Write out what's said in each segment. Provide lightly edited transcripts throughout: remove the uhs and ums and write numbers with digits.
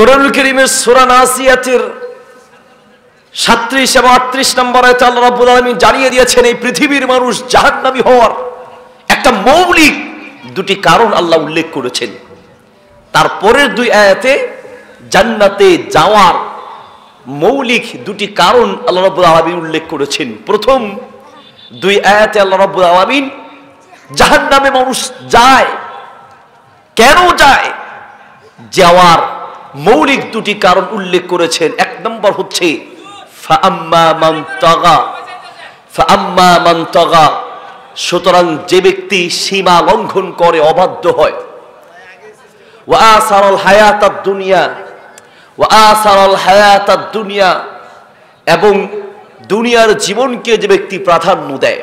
কোরআনুল কারীমের সূরা নাসিয়াতের 37 এবং 38 নম্বর আয়াতে আল্লাহ রাব্বুল আলামিন জানিয়ে দিয়েছেন এই পৃথিবীর মানুষ জাহান্নামী হওয়ার একটা মৌলিক দুটি কারণ আল্লাহ উল্লেখ করেছেন। তারপরের দুই আয়াতে জান্নাতে যাওয়ার মৌলিক দুটি কারণ আল্লাহ রাব্বুল আলামিন উল্লেখ করেছেন। প্রথম দুই আয়াতে আল্লাহ রাব্বুল আলামিন জাহান্নামে মানুষ যায়, কেন যায়, যাওয়ার মৌলিক দুটি কারণ উল্লেখ করেছেন। এক নম্বর হচ্ছে ফাআম্মা মান তাগা, সুতরাং যে ব্যক্তি সীমা লঙ্ঘন করে, অবাধ্য হয়, ওয়া আসারাল হায়াতাদ দুনিয়া, এবং দুনিয়ার জীবনকে যে ব্যক্তি প্রাধান্য দেয়।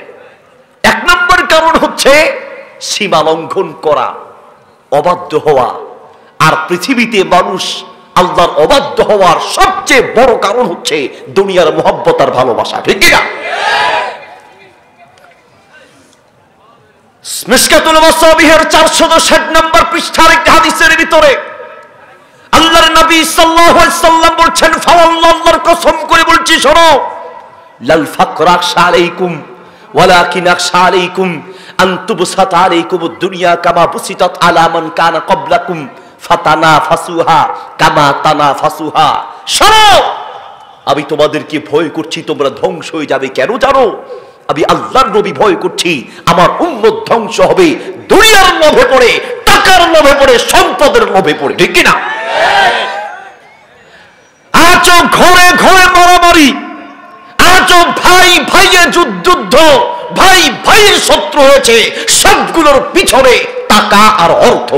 এক নম্বর কারণ হচ্ছে সীমা লঙ্ঘন করা, অবাধ্য হওয়া। আর পৃথিবীতে মানুষ আল্লাহর অবাধ্য হওয়ার সবচেয়ে বড় কারণ হচ্ছে দুনিয়ার মহব্বত আর ভালোবাসা, ঠিক কিনা? মিশকাতুল মাসাবিহের 460 নম্বর পৃষ্ঠার একটি হাদিসের ভিতরে আল্লাহর নবী সাল্লাল্লাহু আলাইহি সাল্লাম বলছেন, ফাওয়াল্লাহর কসম করে বলছি, শোনো, লাল ফাকরা আখশা আলাইকুম ওয়ালাকিন আখশা আলাইকুম আন তুবসাত আলাইকুমুদ দুনিয়া কামা বুসিতাত আলা মান কানা ক্বাবলাকুম ফাতানাফাসুহা কামা তানাফাসুহা। শোনো, আমি তোমাদেরকে ভয় করছি তোমরা ধ্বংস হয়ে যাবে। কেন জানো? আমি আল্লাহর নবী ভয় করছি আমার উম্মত ধ্বংস হবে দুনিয়ার লোভে পড়ে, টাকার লোভে পড়ে, সম্পদের লোভে পড়ে, ঠিক কিনা? আজও ঘরে ঘরে মারামারি, আজও ভাই ভাইয়ের যুদ্ধ, ভাই ভাইয়ের শত্রু হয়েছে। সবগুলোর পিছনে টাকা আর অর্থ।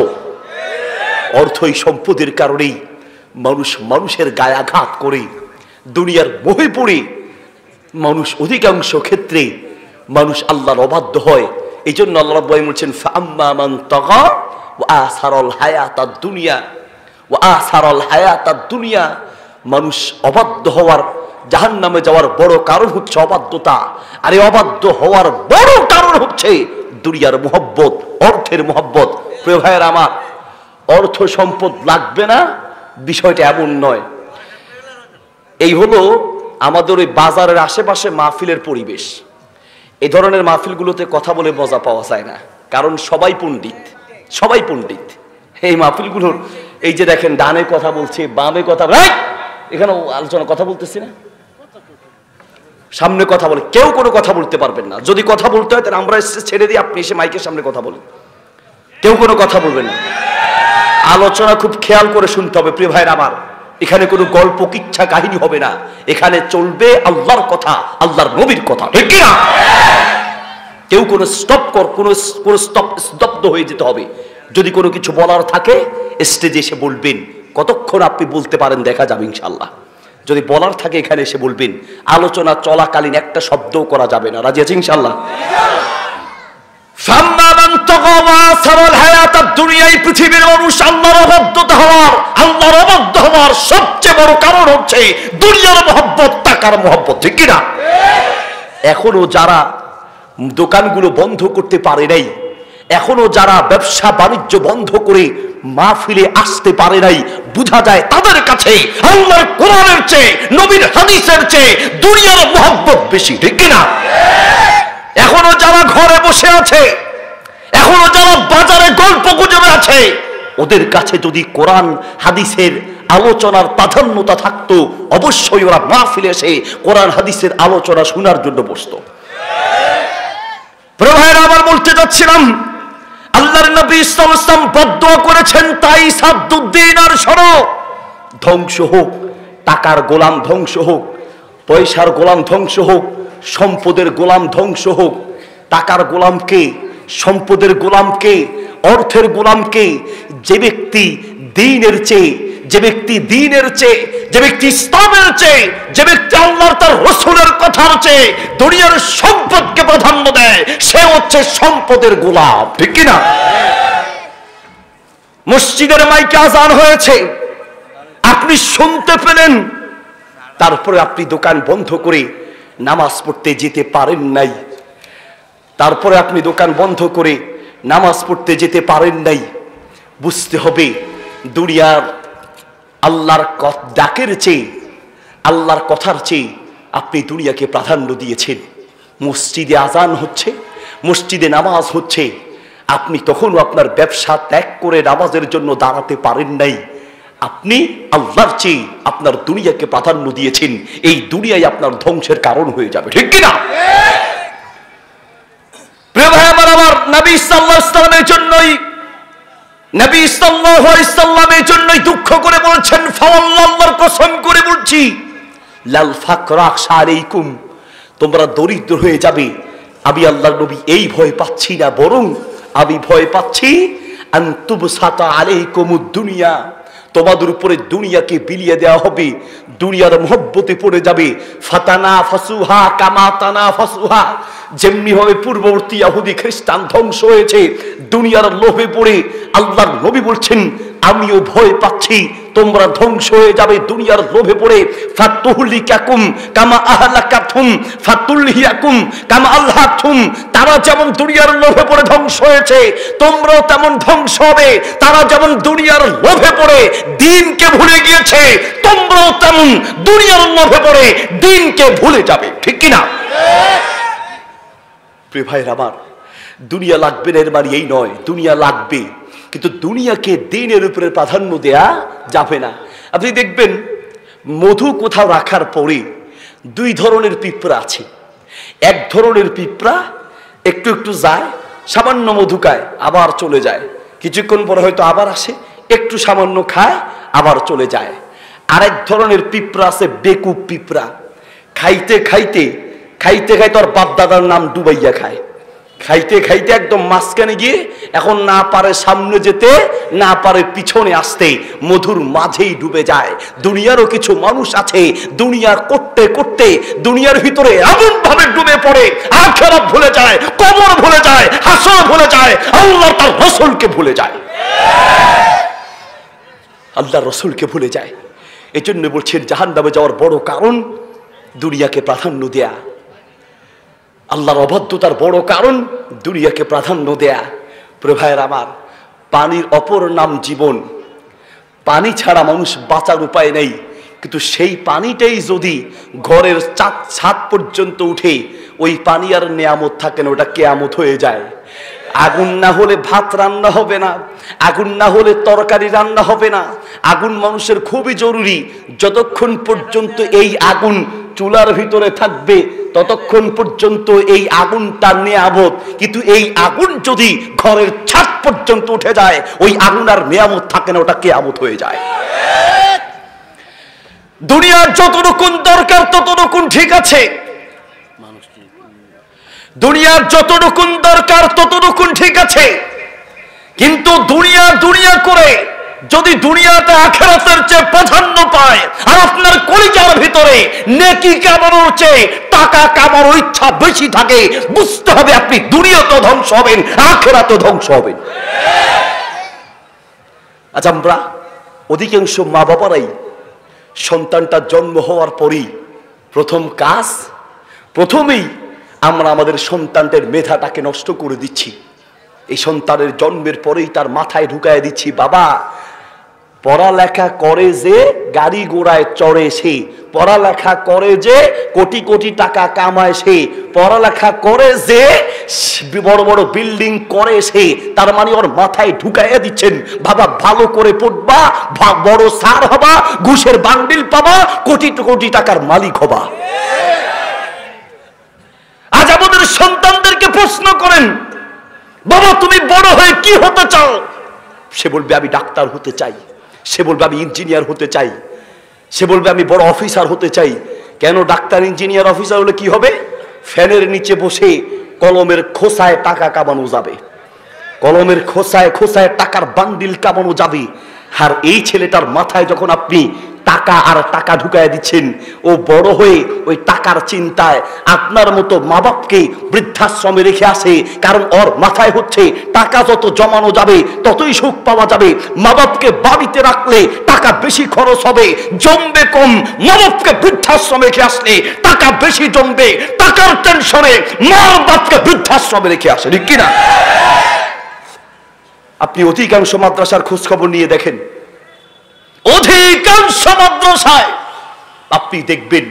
অর্থই সম্পদের কারণেই মানুষ মানুষের গায়াঘাত করে, দুনিয়ার মোহে পড়ে মানুষ অধিকাংশ ক্ষেত্রে মানুষ আল্লাহর অবাধ্য হয়। এই জন্য আল্লাহ রাব্বুল আলামিন বলছেন, ফাআম্মা মান তাগা ওয়া আসারাল হায়াতাদ দুনিয়া, মানুষ অবাধ্য হওয়ার, জাহান্নামে যাওয়ার বড় কারণ হচ্ছে অবাধ্যতা। আর এই অবাধ্য হওয়ার বড় কারণ হচ্ছে দুনিয়ার মহব্বত, অর্থের মহব্বত। প্রিয় ভাইয়েরা আমার, অর্থ সম্পদ লাগবে না বিষয়টা এমন নয়। এই হলো আমাদের ওই বাজারের আশেপাশে মাহফিলের পরিবেশ। এই ধরনের মাহফিলগুলোতে কথা বলে মজা পাওয়া যায় না, কারণ সবাই পণ্ডিত। এই মাহফিলগুলোর এই যে দেখেন, ডানে কথা বলছে, বামে কথা, এখানে আলোচনা কথা বলতেছি না, সামনে কথা বলে, কেউ কোনো কথা বলতে পারবেন না। যদি কথা বলতে হয় তাহলে আমরা ছেড়ে দিই, আপনি এসে মাইকের সামনে কথা বলেন, কেউ কোনো কথা বলবেন না। আলোচনা খুব খেয়াল করে শুনতে হবে প্রিয় ভাইরা আমার। এখানে কোনো গল্প কিচ্ছা কাহিনী হবে না, এখানে চলবে আল্লাহর কথা, আল্লাহর নবীর কথা, ঠিক কি না? কেউ কোনো স্তব্ধ হয়ে যেতে হবে। যদি কোনো কিছু বলার থাকে স্টেজে এসে বলবেন, কতক্ষণ আপনি বলতে পারেন দেখা যাবে ইনশাআল্লাহ। যদি বলার থাকে এখানে এসে বলবেন। আলোচনা চলাকালীন একটা শব্দও করা যাবে না। রাজি আছি ইনশাআল্লাহ? পৃথিবীর মানুষ আল্লাহর অবাধ্য হওয়ার সবচেয়ে বড় কারণ হচ্ছে দুনিয়ার মহব্বত, টাকার মহব্বত, ঠিক কিনা? এখনো যারা দোকানগুলো বন্ধ করতে পারে নাই, এখনো যারা ব্যবসা বাণিজ্য বন্ধ করে মাহফিলে আসতে পারে নাই, বোঝা যায় তাদের কাছে আল্লাহর কোরআনের চেয়ে, নবীর হাদিসের চেয়ে দুনিয়ার মহব্বত বেশি, ঠিক কিনা? এখনো যারা ঘরে বসে আছে, এখনো যারা বাজারে গল্প গুজবে আছে, ওদের কাছে যদি কোরআন হাদিসের আলোচনার প্রাধান্যতা থাকতো, অবশ্যই ওরা মাহফিলে এসে কোরআন হাদিসের আলোচনা শোনার জন্য বসতো। প্রিয় ভাইরা, আবার বলতে যাচ্ছিলাম, আল্লাহর নবী সাল্লাল্লাহু আলাইহি ওয়াসাল্লাম বদদুয়া করেছেন, তাই সাদ্দুদ্দিন আর শোনো, ধ্বংস হোক, টাকার গোলাম ধ্বংস হোক, পয়সার গোলাম ধ্বংস হোক, সম্পদের গোলাম ধ্বংস হোক। টাকার গোলামকে, সম্পদের গোলামকে, অর্থের গোলামকে, যে ব্যক্তি দ্বীনের চেয়ে, যে ব্যক্তি ইসলামের চেয়ে, যে ব্যক্তি আল্লাহর তার রাসূলের কথার চেয়ে দুনিয়ার সম্পদকে প্রাধান্য দেয়, সে হচ্ছে সম্পদের গোলাম, ঠিক কিনা? মসজিদের মাইকে আযান হয়েছে, আপনি শুনতে পেলেন, তারপরে আপনি দোকান বন্ধ করে নামাজ পড়তে যেতে পারেন নাই। তারপরে আপনি দোকান বন্ধ করে নামাজ পড়তে যেতে পারেন নাই। বুঝতে হবে দুনিয়ার আল্লাহর ডাকের চেয়ে, আল্লাহর কথার চেয়ে আপনি দুনিয়াকে প্রাধান্য দিয়েছেন। মসজিদে আজান হচ্ছে, মসজিদে নামাজ হচ্ছে, আপনি তখনও আপনার ব্যবসা ত্যাগ করে নামাজের জন্য দাঁড়াতে পারেন নাই। আপনি আল্লাহর চেয়ে আপনার দুনিয়াকে প্রাধান্য দিয়েছেন। এই দুনিয়ায় আপনার ধ্বংসের কারণ হয়ে যাবে, ঠিক কিনা? প্রিয় ভাই আমার, নবী সাল্লাল্লাহু আলাইহি ওয়াসাল্লামের জন্যই, নবী সাল্লাল্লাহু আলাইহি ওয়াসাল্লামের জন্যই দুঃখ করে বলছেন, ফাওয়াল্লাহর কসম করে বলছি, লাল ফাকরা আলাইকুম, তোমরা দরিদ্র হয়ে যাবে। আমি আল্লাহর নবী এই ভয় পাচ্ছি না, বরং আমি ভয় পাচ্ছি আনতুবসাতা আলাইকুমুদ দুনিয়া, তোমাদের উপরে দুনিয়াকে বিলিয়ে দেওয়া হবে, দুনিয়ার মহব্বতে পড়ে যাবে। ফাতানাফাসুহা কামা তানাফাসুহা, যেমনি ভাবে পূর্ববর্তী ইহুদি খ্রিস্টান ধ্বংস হয়েছে দুনিয়ার লোভে পড়ে, আল্লাহর নবী বলছেন আমিও ভয় পাচ্ছি তোমরা ধ্বংস হয়ে যাবে দুনিয়ার লোভে পড়ে। ফাতুহলিকাকুম কামা আহলাকাতুম ফাতুলহিয়াকুম কামা আল্লাহাতুম, তারা যেমন দুনিয়ার লোভে পড়ে ধ্বংস হয়েছে, তোমরাও তেমন ধ্বংস হবে। তারা যেমন দুনিয়ার লোভে পড়ে দ্বীনকে ভুলে গিয়েছে, তোমরাও তেমন দুনিয়ার লোভে পড়ে দ্বীনকে ভুলে যাবে, ঠিক কিনা? প্রিয় ভাইরা আমার, দুনিয়া লাগবে না এর মানে এই নয়, দুনিয়া লাগবে, কিন্তু দুনিয়াকে দ্বীনের উপরে প্রাধান্য দেয়া যাবে না। আপনি দেখবেন মধু কোথাও রাখার পরে দুই ধরনের পিঁপড়া আছে। এক ধরনের পিঁপড়া একটু একটু যায়, সামান্য মধু খায়, আবার চলে যায়, কিছুক্ষণ পরে হয়তো আবার আসে, একটু সামান্য খায়, আবার চলে যায়। আরেক ধরনের পিঁপড়া আছে বেকুব পিঁপড়া, খাইতে খাইতে খাইতে খাইতে ওর বাপ দাদার নাম ডুবাইয়া খায়, খাইতে খাইতে একদম মাঝখানে গিয়ে এখন না পারে সামনে যেতে, না পারে পিছনে আসতে, মধুর মাঝেই ডুবে যায়। দুনিয়ারও কিছু মানুষ আছে দুনিয়া করতে করতে দুনিয়ার ভিতরে এমন ভাবে ডুবে পড়ে, আখিরাত ভুলে যায়, কবর ভুলে যায়, হাসর ভুলে যায়, আল্লাহ তার রাসূলকে ভুলে যায়, আল্লাহর রাসূলকে ভুলে যায়। এই জন্য বলছেন জাহান্নামে যাওয়ার বড় কারণ দুনিয়াকে প্রাধান্য দেয়া, আল্লাহর অবাধ্যতার বড় কারণ দুনিয়াকে প্রাধান্য দেয়া। প্রিয় ভাইয়েরা আমার, পানির অপর নাম জীবন, পানি ছাড়া মানুষ বাঁচার উপায় নেই, কিন্তু সেই পানিটাই যদি ঘরের ছাদ পর্যন্ত উঠে, ওই পানি আর নেয়ামত থাকে না, ওটা কেয়ামত হয়ে যায়। আগুন না হলে ভাত রান্না হবে না, আগুন না হলে তরকারি রান্না হবে না। আগুন মানুষের খুবই জরুরি, যতক্ষণ পর্যন্ত এই আগুন চুলার ভিতরে থাকবে ততক্ষণ পর্যন্ত এই আগুনটা নিয়ামত, কিন্তু এই আগুন যদি ঘরের ছাদ পর্যন্ত উঠে যায়, ওই আগুন আর নিয়ামত থাকে না, ওটা কিয়ামত হয়ে যায়। দুনিয়ার যতটুকুন দরকার ততটুকুন ঠিক আছে, দুনিয়ার যতটুকুন দরকার ততটুকুন ঠিক আছে, কিন্তু দুনিয়া দুনিয়া করে যদি দুনিয়াতে আখিরাতের চেয়ে প্রাধান্য পায়, আর আপনার কলিজার ভিতরে নেকি কামানোর চেয়ে টাকা কামানোর ইচ্ছা বেশি থাকে, বুঝতে হবে আপনি দুনিয়াতেও ধ্বংস হবেন, আখিরাতেও ধ্বংস হবেন। আজ আমরা অধিকাংশ মা বাবারাই সন্তানটা জন্ম হওয়ার পরই প্রথম কাজ, প্রথমেই আমরা আমাদের সন্তানদের মেধাটাকে নষ্ট করে দিচ্ছি। এই সন্তানের জন্মের পরেই তার মাথায় ঢুকায় দিচ্ছি, বাবা পড়ালেখা করে যে গাড়ি ঘোড়ায় চড়ে সে, পড়ালেখা করে যে কোটি কোটি টাকা কামায় সে, পড়ালেখা করে যে বড় বড় বিল্ডিং করে সে, তার মানে ওর মাথায় ঢুকাইয়া দিচ্ছেন, বাবা ভালো করে পড়বা, বড় স্যার হবা, ঘুষের বান্ডিল পাবা, কোটি কোটি টাকার মালিক হবা। আজ আমাদের সন্তানদেরকে প্রশ্ন করেন, বাবা তুমি বড় হয়ে কি হতে চাও? সে বলবে আমি ডাক্তার হতে চাই, সে বলবে আমি ইঞ্জিনিয়ার হতে চাই, সে বলবে আমি বড় অফিসার হতে চাই। কেন? ডাক্তার ইঞ্জিনিয়ার অফিসার হলে কি হবে? ফ্যানের নিচে বসে কলমের খোসায় টাকা কামানো যাবে, কলমের খোসায় খোসায় টাকার বান্ডিল কামানো যাবে। আর এই ছেলেটার মাথায় যখন আপনি টাকা আর টাকা ঢুকায় দিচ্ছেন, ও বড় হয়ে ওই টাকার চিন্তায় আপনার মতো মা বাপকে বৃদ্ধাশ্রমে রেখে আসে, কারণ ওর মাথায় হচ্ছে টাকা যত জমানো যাবে ততই সুখ পাওয়া যাবে। মা বাপকে বাড়িতে রাখলে টাকা বেশি খরচ হবে, জমবে কম। মা বাপকে বৃদ্ধাশ্রমে রেখে আসলে টাকা বেশি জমবে, টাকার টেনশনে মা বাপকে বৃদ্ধাশ্রমে রেখে আসে, ঠিক কিনা? আপনি অধিকাংশ মাদ্রাসার খোঁজ খবর নিয়ে দেখেন, অধিকাংশ মাদ্রাসায় আপনি দেখবেন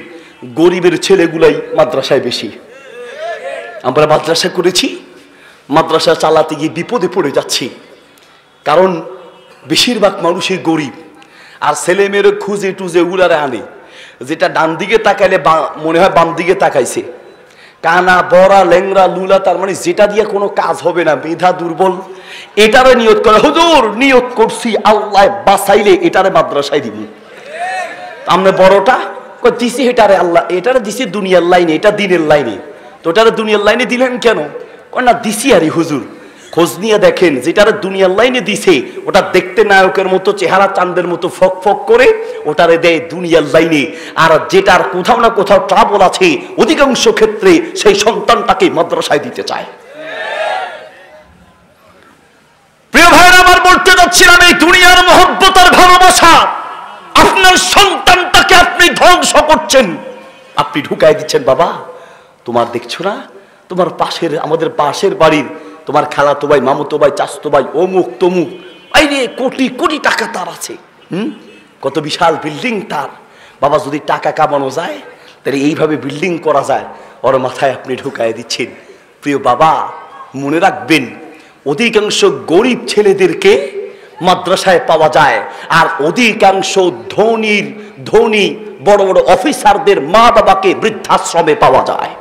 গরিবের ছেলেগুলাই মাদ্রাসায় বেশি। আমরা মাদ্রাসা করেছি, মাদ্রাসা চালাতে গিয়ে বিপদে পড়ে যাচ্ছি, কারণ বেশিরভাগ মানুষই গরিব, আর ছেলে মেয়ের খুঁজে টুজে উড়ারে আনে, যেটা ডান দিকে তাকাইলে মনে হয় বাম দিকে তাকাইছে, কানা বড়া ল্যাংরা লুলা, তার মানে যেটা দিয়ে কোনো কাজ হবে না, মেধা দুর্বল, এটারে নিয়ত করে, হুজুর নিয়ত করছি আল্লাহ বাঁচাইলে এটারে মাদ্রাসায় দিব। আমরা বড়টা দিছি এটারে আল্লাহ, এটারে দিছি দুনিয়ার লাইনে, এটা দিনের লাইনে, তো ওটারে দুনিয়ার লাইনে দিলেন কেন? না দিছি আরে হুজুর, খোঁজ নিয়ে দেখেন যেটারে দুনিয়ার লাইনে দিছে ওটা দেখতে নায়কের মতো, চেহারা চাঁদের মতো ফক ফক করে, ওটারে দেয় দুনিয়ার লাইনে। আর যেটার কোথাও না কোথাও ট্রাবল আছে, অধিকাংশ ক্ষেত্রে সেই সন্তানটাকে মাদ্রাসায় দিতে চায়। প্রিয় ভাইরা আমার, বলতে যাচ্ছিলাম এই দুনিয়ার মহব্বত আর ভালোবাসা, আপনার সন্তানটাকে আপনি ধ্বংস করছেন, আপনি ঢুকাই দিচ্ছেন। বাবা তোমার দেখছো না, তোমার পাশের, আমাদের পাশের বাড়ির তোমার খালাতো ভাই, মামুতো ভাই, চাচতো ভাই, অমুক তমুক, এই রে কোটি কোটি টাকা তার আছে, কত বিশাল বিল্ডিং তার। বাবা যদি টাকা কামানো যায় তাহলে এইভাবে বিল্ডিং করা যায়, ওর মাথায় আপনি ঢুকাই দিচ্ছেন। প্রিয় বাবা মনে রাখবেন, অধিকাংশ গরিব ছেলেদেরকে মাদ্রাসায় পাওয়া যায়, আর অধিকাংশ ধনী বড় বড় অফিসারদের মা বাবাকে বৃদ্ধাশ্রমে পাওয়া যায়।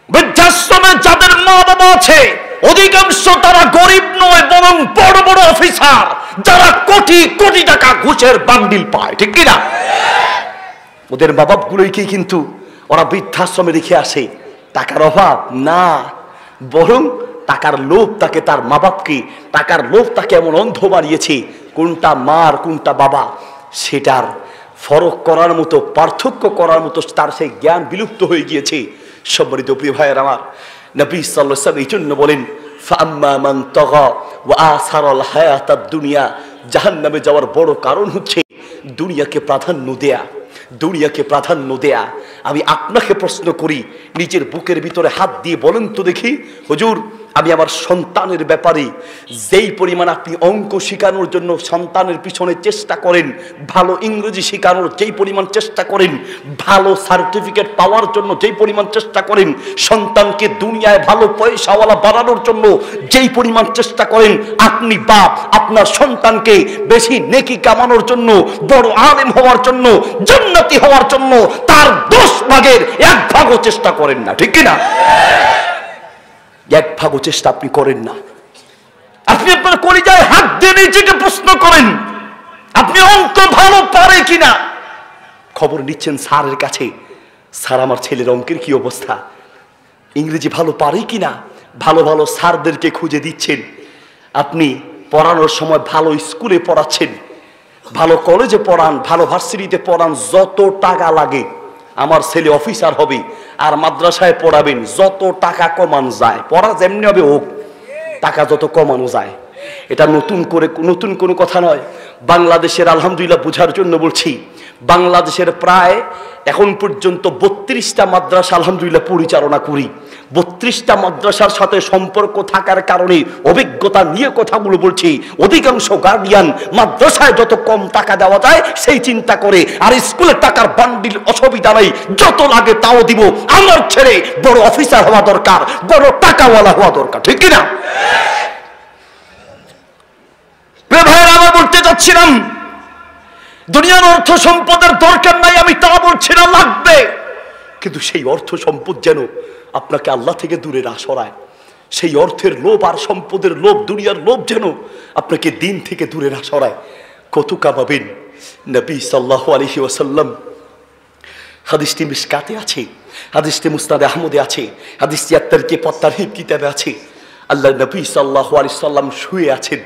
বৃদ্ধাশ্রমে যাদের মা বাবা আছে অধিকাংশ তারা গরিব নয়, বরং বড় বড় অফিসার, যারা কোটি কোটি টাকা ঘুষের বান্ডিল পায়, ঠিক কিনা? ওদের মা বাপগুলোকে কিন্তু ওরা বৃদ্ধাশ্রমে রেখে আসে। টাকার অভাব না, বরং টাকার লোভ তাকে, তার মা বাপকে টাকার লোভ তাকে এমন অন্ধ বানিয়েছে, কোনটা মা আর কোনটা বাবা সেটার ফরক করার মতো, পার্থক্য করার মতো তার সেই জ্ঞান বিলুপ্ত হয়ে গিয়েছে। সম্মানিত প্রিয় ভাইয়ের আমার, নবী সাল্লাল্লাহু আলাইহি ওয়াসাল্লাম এই জন্য বলেন, ফাআম্মা মান তাগা ওয়া আসারাল হায়াতাদ দুনিয়া, জাহান্নামে যাওয়ার বড় কারণ হচ্ছে দুনিয়াকে প্রাধান্য দেয়া, দুনিয়াকে প্রাধান্য দেয়া। আমি আপনাকে প্রশ্ন করি, নিজের বুকের ভিতরে হাত দিয়ে বলেন তো দেখি, হুজুর আমি আমার সন্তানের ব্যাপারে যেই পরিমাণ আপনি অঙ্ক শেখানোর জন্য সন্তানের পিছনে চেষ্টা করেন, ভালো ইংরেজি শেখানোর যেই পরিমাণ চেষ্টা করেন, ভালো সার্টিফিকেট পাওয়ার জন্য যেই পরিমাণ চেষ্টা করেন, সন্তানকে দুনিয়ায় ভালো পয়সাওয়ালা বানানোর জন্য যেই পরিমাণ চেষ্টা করেন, আপনি বাপ আপনার সন্তানকে বেশি নেকি কামানোর জন্য, বড় আলেম হওয়ার জন্য, জান্নাতি হওয়ার জন্য তার 10 ভাগের 1 ভাগও চেষ্টা করেন না, ঠিক কিনা? 1 ভাগও চেষ্টা আপনি করেন না। আপনি আপনার কলিজায় হাত দিয়ে নিজেকে প্রশ্ন করেন, আপনি অঙ্ক ভালো পারে কিনা। খবর নিচ্ছেন স্যারের কাছে, স্যার আমার ছেলের অঙ্কের কি অবস্থা, ইংরেজি ভালো পারে কিনা, ভালো ভালো স্যারদেরকে খুঁজে দিচ্ছেন। আপনি পড়ানোর সময় ভালো স্কুলে পড়াচ্ছেন, ভালো কলেজে পড়ান, ভালো ভার্সিটিতে পড়ান, যত টাকা লাগে, আমার ছেলে অফিসার হবে, আর মাদ্রাসায় পড়াবেন, যত টাকা কমানো যায়, পড়া যেমনি হবে হোক, টাকা যত কমানো যায়। এটা নতুন কোনো কথা নয়। বাংলাদেশের আলহামদুলিল্লাহ বোঝার জন্য বলছি, বাংলাদেশের প্রায় এখন পর্যন্ত 32টা মাদ্রাসা আলহামদুলিল্লাহ পরিচালনা করি। 32টা মাদ্রাসার সাথে সম্পর্ক থাকার কারণে অভিজ্ঞতা নিয়ে কথাগুলো বলছি। অধিকাংশ গার্ডিয়ান মাদ্রাসায় যত কম টাকা দেওয়া যায় সেই চিন্তা করে, আর স্কুলের টাকার বান্ডিল অসুবিধা নেই, যত লাগে তাও দিব, আমার ছেলে বড় অফিসার হওয়া দরকার, বড় টাকাওয়ালা হওয়া দরকার, ঠিক কিনা? ভাইরা বলতে চাচ্ছিলাম, দুনিয়ার অর্থ সম্পদের দরকার নাই আমি তা বলছি না, লাগবে, কিন্তু সেই অর্থ সম্পদ যেন আপনাকে আল্লাহ থেকে দূরে না সরায়। সেই অর্থের লোভ আর সম্পদের লোভ, দুনিয়ার লোভ যেন আপনাকে দিন থেকে দূরে না সরায়। কত কামাবেন? নবী সাল্লাল্লাহু আলাইহি ওয়াসাল্লাম, হাদিসটি মিশকাতে আছে, হাদিসটি মুসনাদ আহমদে আছে, হাদিসটি আত-তারগীব ওয়াত তারহিব কিতাবে আছে। আল্লাহ নবী সাল্লাল্লাহু আলাইহি ওয়াসাল্লাম শুয়ে আছেন,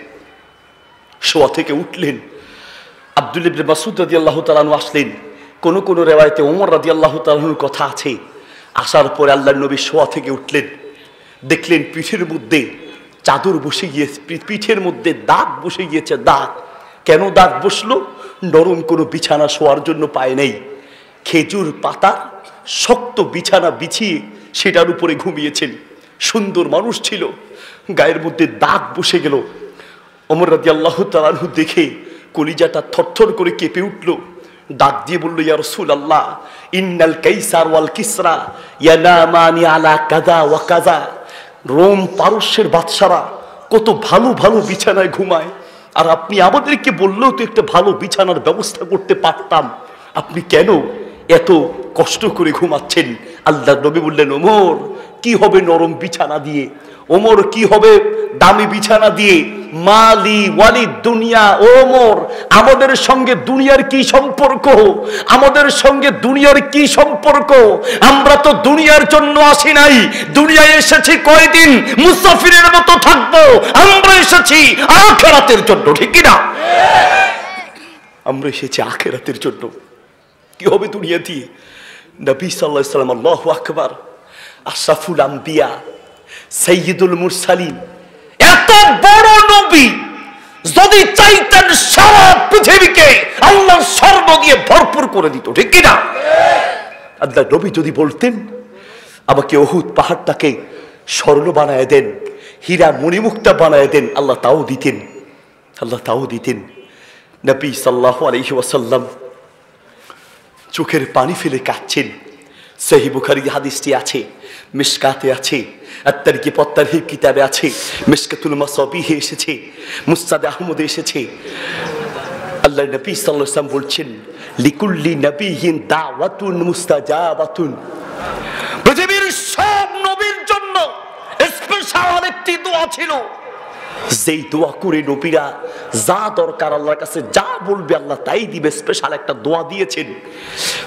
শোয়া থেকে উঠলেন, আব্দুল্লাহ ইবনে মাসউদ রাদিয়াল্লাহু তাআলা আনহু আসলেন। কোন কোন রিওয়ায়াতে ওমর রাদিয়াল্লাহু তাআলা আনহুর কথা আছে। আসার পরে আল্লাহর নবী শোয়া থেকে উঠলেন, দেখলেন পিঠের মধ্যে চাদর বসে গিয়েছে, পিঠের মধ্যে দাগ বসে গিয়েছে। দাগ কেন দাগ বসলো? নরম কোনো বিছানা শোয়ার জন্য পায় নাই, খেজুর পাতা শক্ত বিছানা বিছিয়ে সেটার উপরে ঘুমিয়েছেন। সুন্দর মানুষ ছিল, গায়ের মধ্যে দাগ বসে গেল। ওমর রাদিয়াল্লাহু তাআলা আনহু দেখে কলিজাটা থরথর করে কেঁপে উঠল, ডাক দিয়ে বলল, ইয়া রাসূলুল্লাহ, ইন্নাল কাইসার ওয়াল কিসরা ইয়ানামানি আলা কাযা ওয়া কাযা। রোম পারস্যের বাদশারা কত ভালো ভালো বিছানায় ঘুমায়, আর আপনি আমাদেরকে বললেও তো একটা ভালো বিছানার ব্যবস্থা করতে পারতাম, আপনি কেন এত কষ্ট করে ঘুমাচ্ছেন? আল্লাহর নবী বললেন, ওমর কি হবে নরম বিছানা দিয়ে, ওমর কি হবে দামি বিছানা দিয়ে, মালি ওয়ালি দুনিয়া। ওমর আমাদের সঙ্গে দুনিয়ার কি সম্পর্ক, আমাদের সঙ্গে দুনিয়ার কি সম্পর্ক? আমরা তো দুনিয়ার জন্য আসি নাই, দুনিয়ায় এসেছি কয়দিন, মুসাফিরের মতো থাকবো। আমরা এসেছি আখিরাতের জন্য, ঠিক কি না? আমরা এসেছি আখিরাতের জন্য। কি হবে দুনিয়া দিয়ে? নবী সাল্লাল্লাহু আলাইহি ওয়াসাল্লাম, আল্লাহু আকবার, আশরাফুল আম্বিয়া, সাইয়্যিদুল মুরসালিন, এত বড় নবী যদি চাইতেন সারা পৃথিবীকে আল্লাহর স্বর্গ দিয়ে ভরপুর করে দিত, ঠিক কি না? আল্লাহ নবী যদি বলতেন, আমাকে উহুদ পাহাড়টাকে স্বর্ণ বানায় দেন, হীরা মণিমুক্তা বানায় দেন, আল্লাহ তাও দিতেন, আল্লাহ তাও দিতেন। নবী সাল্লাল্লাহু আলাইহি ওয়াসাল্লাম চোখের পানি ফেলে কাঁদছেন। সহিহ বুখারী হাদিসটি আছে, মিশকাতে আছে, আত-তারগিব ওয়াত-তারহিব কিতাবে আছে, মিশকাতুল মাসাবিহে এসেছে, মুসনাদ আহমদে এসেছে। আল্লাহর নবী সাল্লাল্লাহু আলাইহি ওয়াসাল্লাম বলছেন, লিকুল্লি নাবিয়্যিন দাওয়াতুন মুস্তাজাবাতুন। পৃথিবীর সব নবীর জন্য স্পেশাল একটি দোয়া ছিল, যেই দোয়া করে নবীরা যা দরকার আল্লাহর কাছে যা বলবে আল্লাহ তাই দিবে। স্পেশাল একটা দোয়া দিয়েছেন,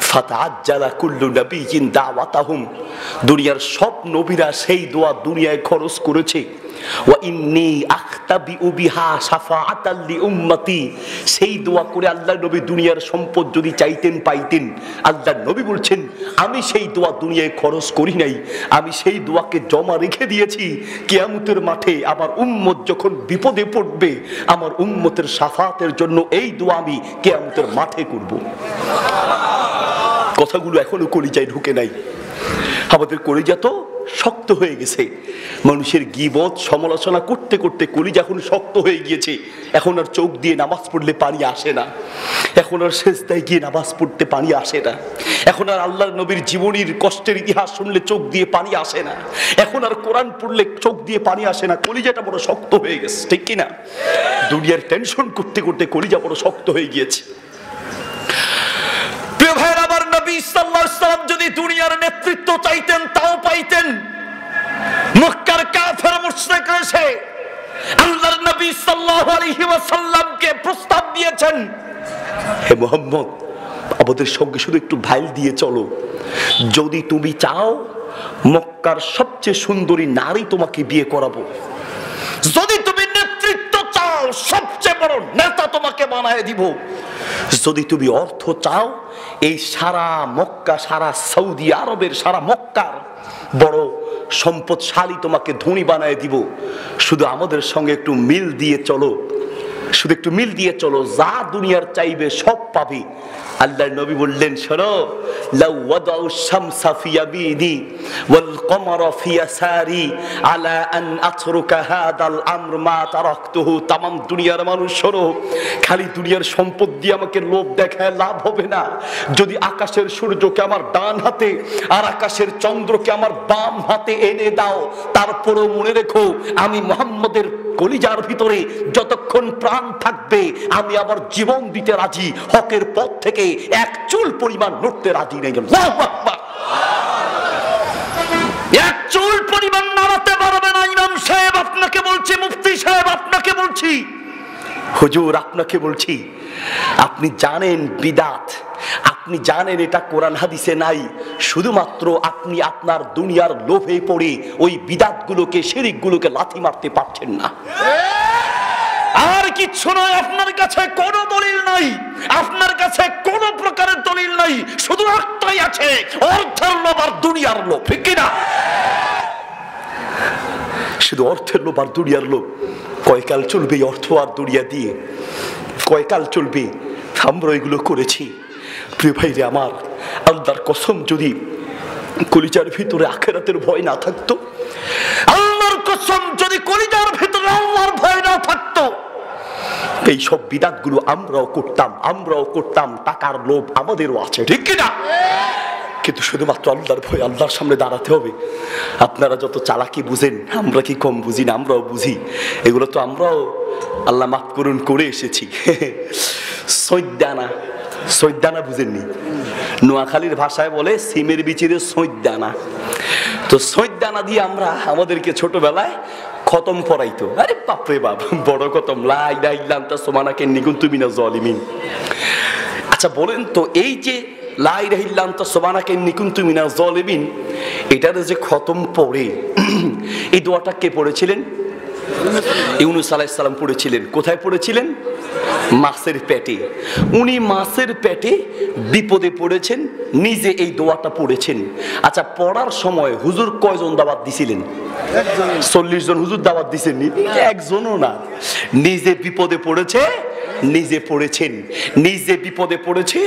ফাতাআজ্জালা কুল্লু নাবিয়্যিন দাওয়াতাহুম। দুনিয়ার সব নবীরা সেই দোয়া দুনিয়ায় খরচ করেছে। ওয়া ইন্নী আখতাবিউ বিহা শাফাআতাল লিউম্মতি। সেই দোয়া করে আল্লাহর নবী দুনিয়ার সম্পদ যদি চাইতেন পাইতেন। আল্লাহর নবী বলছেন, আমি সেই দোয়া দুনিয়ায় খরচ করি নাই, আমি সেই দোয়াকে জমা রেখে দিয়েছি। কিয়ামতের মাঠে আমার উম্মত যখন বিপদে পড়বে, আমার উম্মতের শাফাতের জন্য এই দোয়া আমি কিয়ামতের মাঠে করব। কথাগুলো এখনো কলিজায় ঢুকে নাই। আমাদের কলিজা তো শক্ত হয়ে গেছে, মানুষের গীবত সমালোচনা করতে করতে কলিজা এখন শক্ত হয়ে গিয়েছে। এখন আর চোখ দিয়ে নামাজ পড়লে পানি আসে না, এখন আর সেজদায় গিয়ে নামাজ পড়তে পানি আসে না, এখন আর আল্লাহর নবীর জীবনীর কষ্টের ইতিহাস শুনলে চোখ দিয়ে পানি আসে না, এখন আর কোরআন পড়লে চোখ দিয়ে পানি আসে না। কলিজাটা বড় শক্ত হয়ে গেছে, ঠিক কিনা? দুনিয়ার টেনশন করতে করতে কলিজা বড় শক্ত হয়ে গিয়েছে। প্রিয় ভাইরা, আমার নবী সাল্লাল্লাহু আলাইহি ওয়াসাল্লাম যদি দুনিয়ার নেতৃত্ব চাইতেন তাও পাইতেন। মক্কার কাফের মুশরিকরা এসে আল্লাহর নবী সাল্লাল্লাহু আলাইহি ওয়াসাল্লামকে প্রস্তাব দিয়েছেন, হে মুহাম্মদ, আমাদের সঙ্গে শুধু একটু ভাইল দিয়ে চলো, যদি তুমি চাও মক্কার সবচেয়ে সুন্দরী নারী তোমাকে বিয়ে করাবো, যদি তুমি নেতৃত্ব চাও সবচেয়ে বড় নেতা তোমাকে বানায় দিব, যদি তুমি অর্থ চাও এই সারা মক্কা, সারা সৌদি আরবের, সারা মক্কার বড় সম্পদশালী তোমাকে ধনী বানায় দিব, শুধু আমাদের সঙ্গে একটু মিল দিয়ে চলো, শুধু একটু মিল দিয়ে চলো, যা দুনিয়ার চাইবে সব পাবে। আল্লাহর নবী বললেন, শোনো, লাউ ওয়াদাউ শামসা ফি ইয়ামিনি ওয়াল কমারা ফি ইয়াসারি আলা আন আতরুকা হাদাল আমর মা তারাকতুহু। তামাম দুনিয়ার মানুষ শোনো, খালি দুনিয়ার সম্পদ দিয়ে আমাকে লোভ দেখায় লাভ হবে না। যদি আকাশের সূর্যকে আমার ডান হাতে আর আকাশের চন্দ্রকে আমার বাম হাতে এনে দাও, তারপরেও মনে রেখো আমি মুহাম্মদের কলিজার ভিতরে যতক্ষণ প্রাণ থাকবে আমি আমার জীবন দিতে রাজি, হকের পথ থেকে এক চুল পরিমাণ নড়তে রাজি নেই। আল্লাহু আকবার। এক চুল পরিমাণ নাড়াতে পারবে না। ইমাম সাহেব আপনাকে বলছি, মুফতি সাহেব আপনাকে বলছি, হুজুর আপনাকে বলছি, আপনি জানেন বিদাত, আপনি জানেন এটা কোরআন হাদিসে নাই, শুধুমাত্র আপনি আপনার দুনিয়ার লোভে পড়ে ওই বিদাতগুলোকে, শিরকগুলোকে লাথি মারতে পারছেন না। আর কিচ্ছু নয়, আপনার কাছে কোনো দলিল নাই, আপনার কাছে কোনো প্রকারের দলিল নাই, শুধু একটাই আছে, অর্থের লোভ আর দুনিয়ার লোভ, ঠিক কিনা? শুধু অর্থের লোভ আর দুনিয়ার লোভ। কয়কাল চলবে এই অর্থ আর দুনিয়া দিয়ে? কয়কাল চলবে? আমরা এগুলো করেছি। প্রিয় ভাইরে আমার, আল্লাহর কসম, যদি কলিজার ভিতরে আখিরাতের ভয় না থাকতো, আল্লাহর কসম, যদি কলিজার ভিতরে আল্লাহর ভয় না থাকতো, এই সব বিদাতগুলো আমরাও করতাম, টাকার লোভ আমাদেরও আছে, ঠিক কিনা? কিন্তু শুধুমাত্র আল্লাহর ভয়, আল্লাহর সামনে দাঁড়াতে হবে। আপনারা যত চালাকি বুঝেন, আমরা কি কম বুঝি না? আমরাও বুঝি। এগুলো তো আমরাও আল্লাহ মাফ করুন করে এসেছি। সৈদানা বুঝেননি? নোয়াখালীর ভাষায় বলে সিমের বিচিরে সৈদানা। তো সৈদানা দিয়ে আমরা আমাদেরকে ছোটবেলায় খতম পড়াইতো। আরে বাপরে বাপ, বড় খতম, লা ইলাহা ইল্লা আনতা সুবহানাকা ইন্নী কুনতু মিনাজ জালিমিন। আচ্ছা বলেন তো, এই যে লা ইলাহা ইল্লা আনতা সুবহানাকা ইন্নী কুনতু মিনাজ জালিমিন, এটার যে খতম পড়ে, এই দোয়াটা কে পড়েছিলেন? ইউনূস আলাইহিস সালাম পড়েছিলেন। কোথায় পড়েছিলেন? মাছের পেটে। উনি মাছের পেটে বিপদে পড়েছেন, নিজে এই দোয়াটা পড়েছেন। আচ্ছা, পড়ার সময় হুজুর কয়জন দাওয়াত দিছিলেন? 40 জন হুজুর দাওয়াত দিছেননি? একজনও না। নিজে বিপদে পড়েছে, নিজে পড়েছেন, নিজে বিপদে পড়েছে,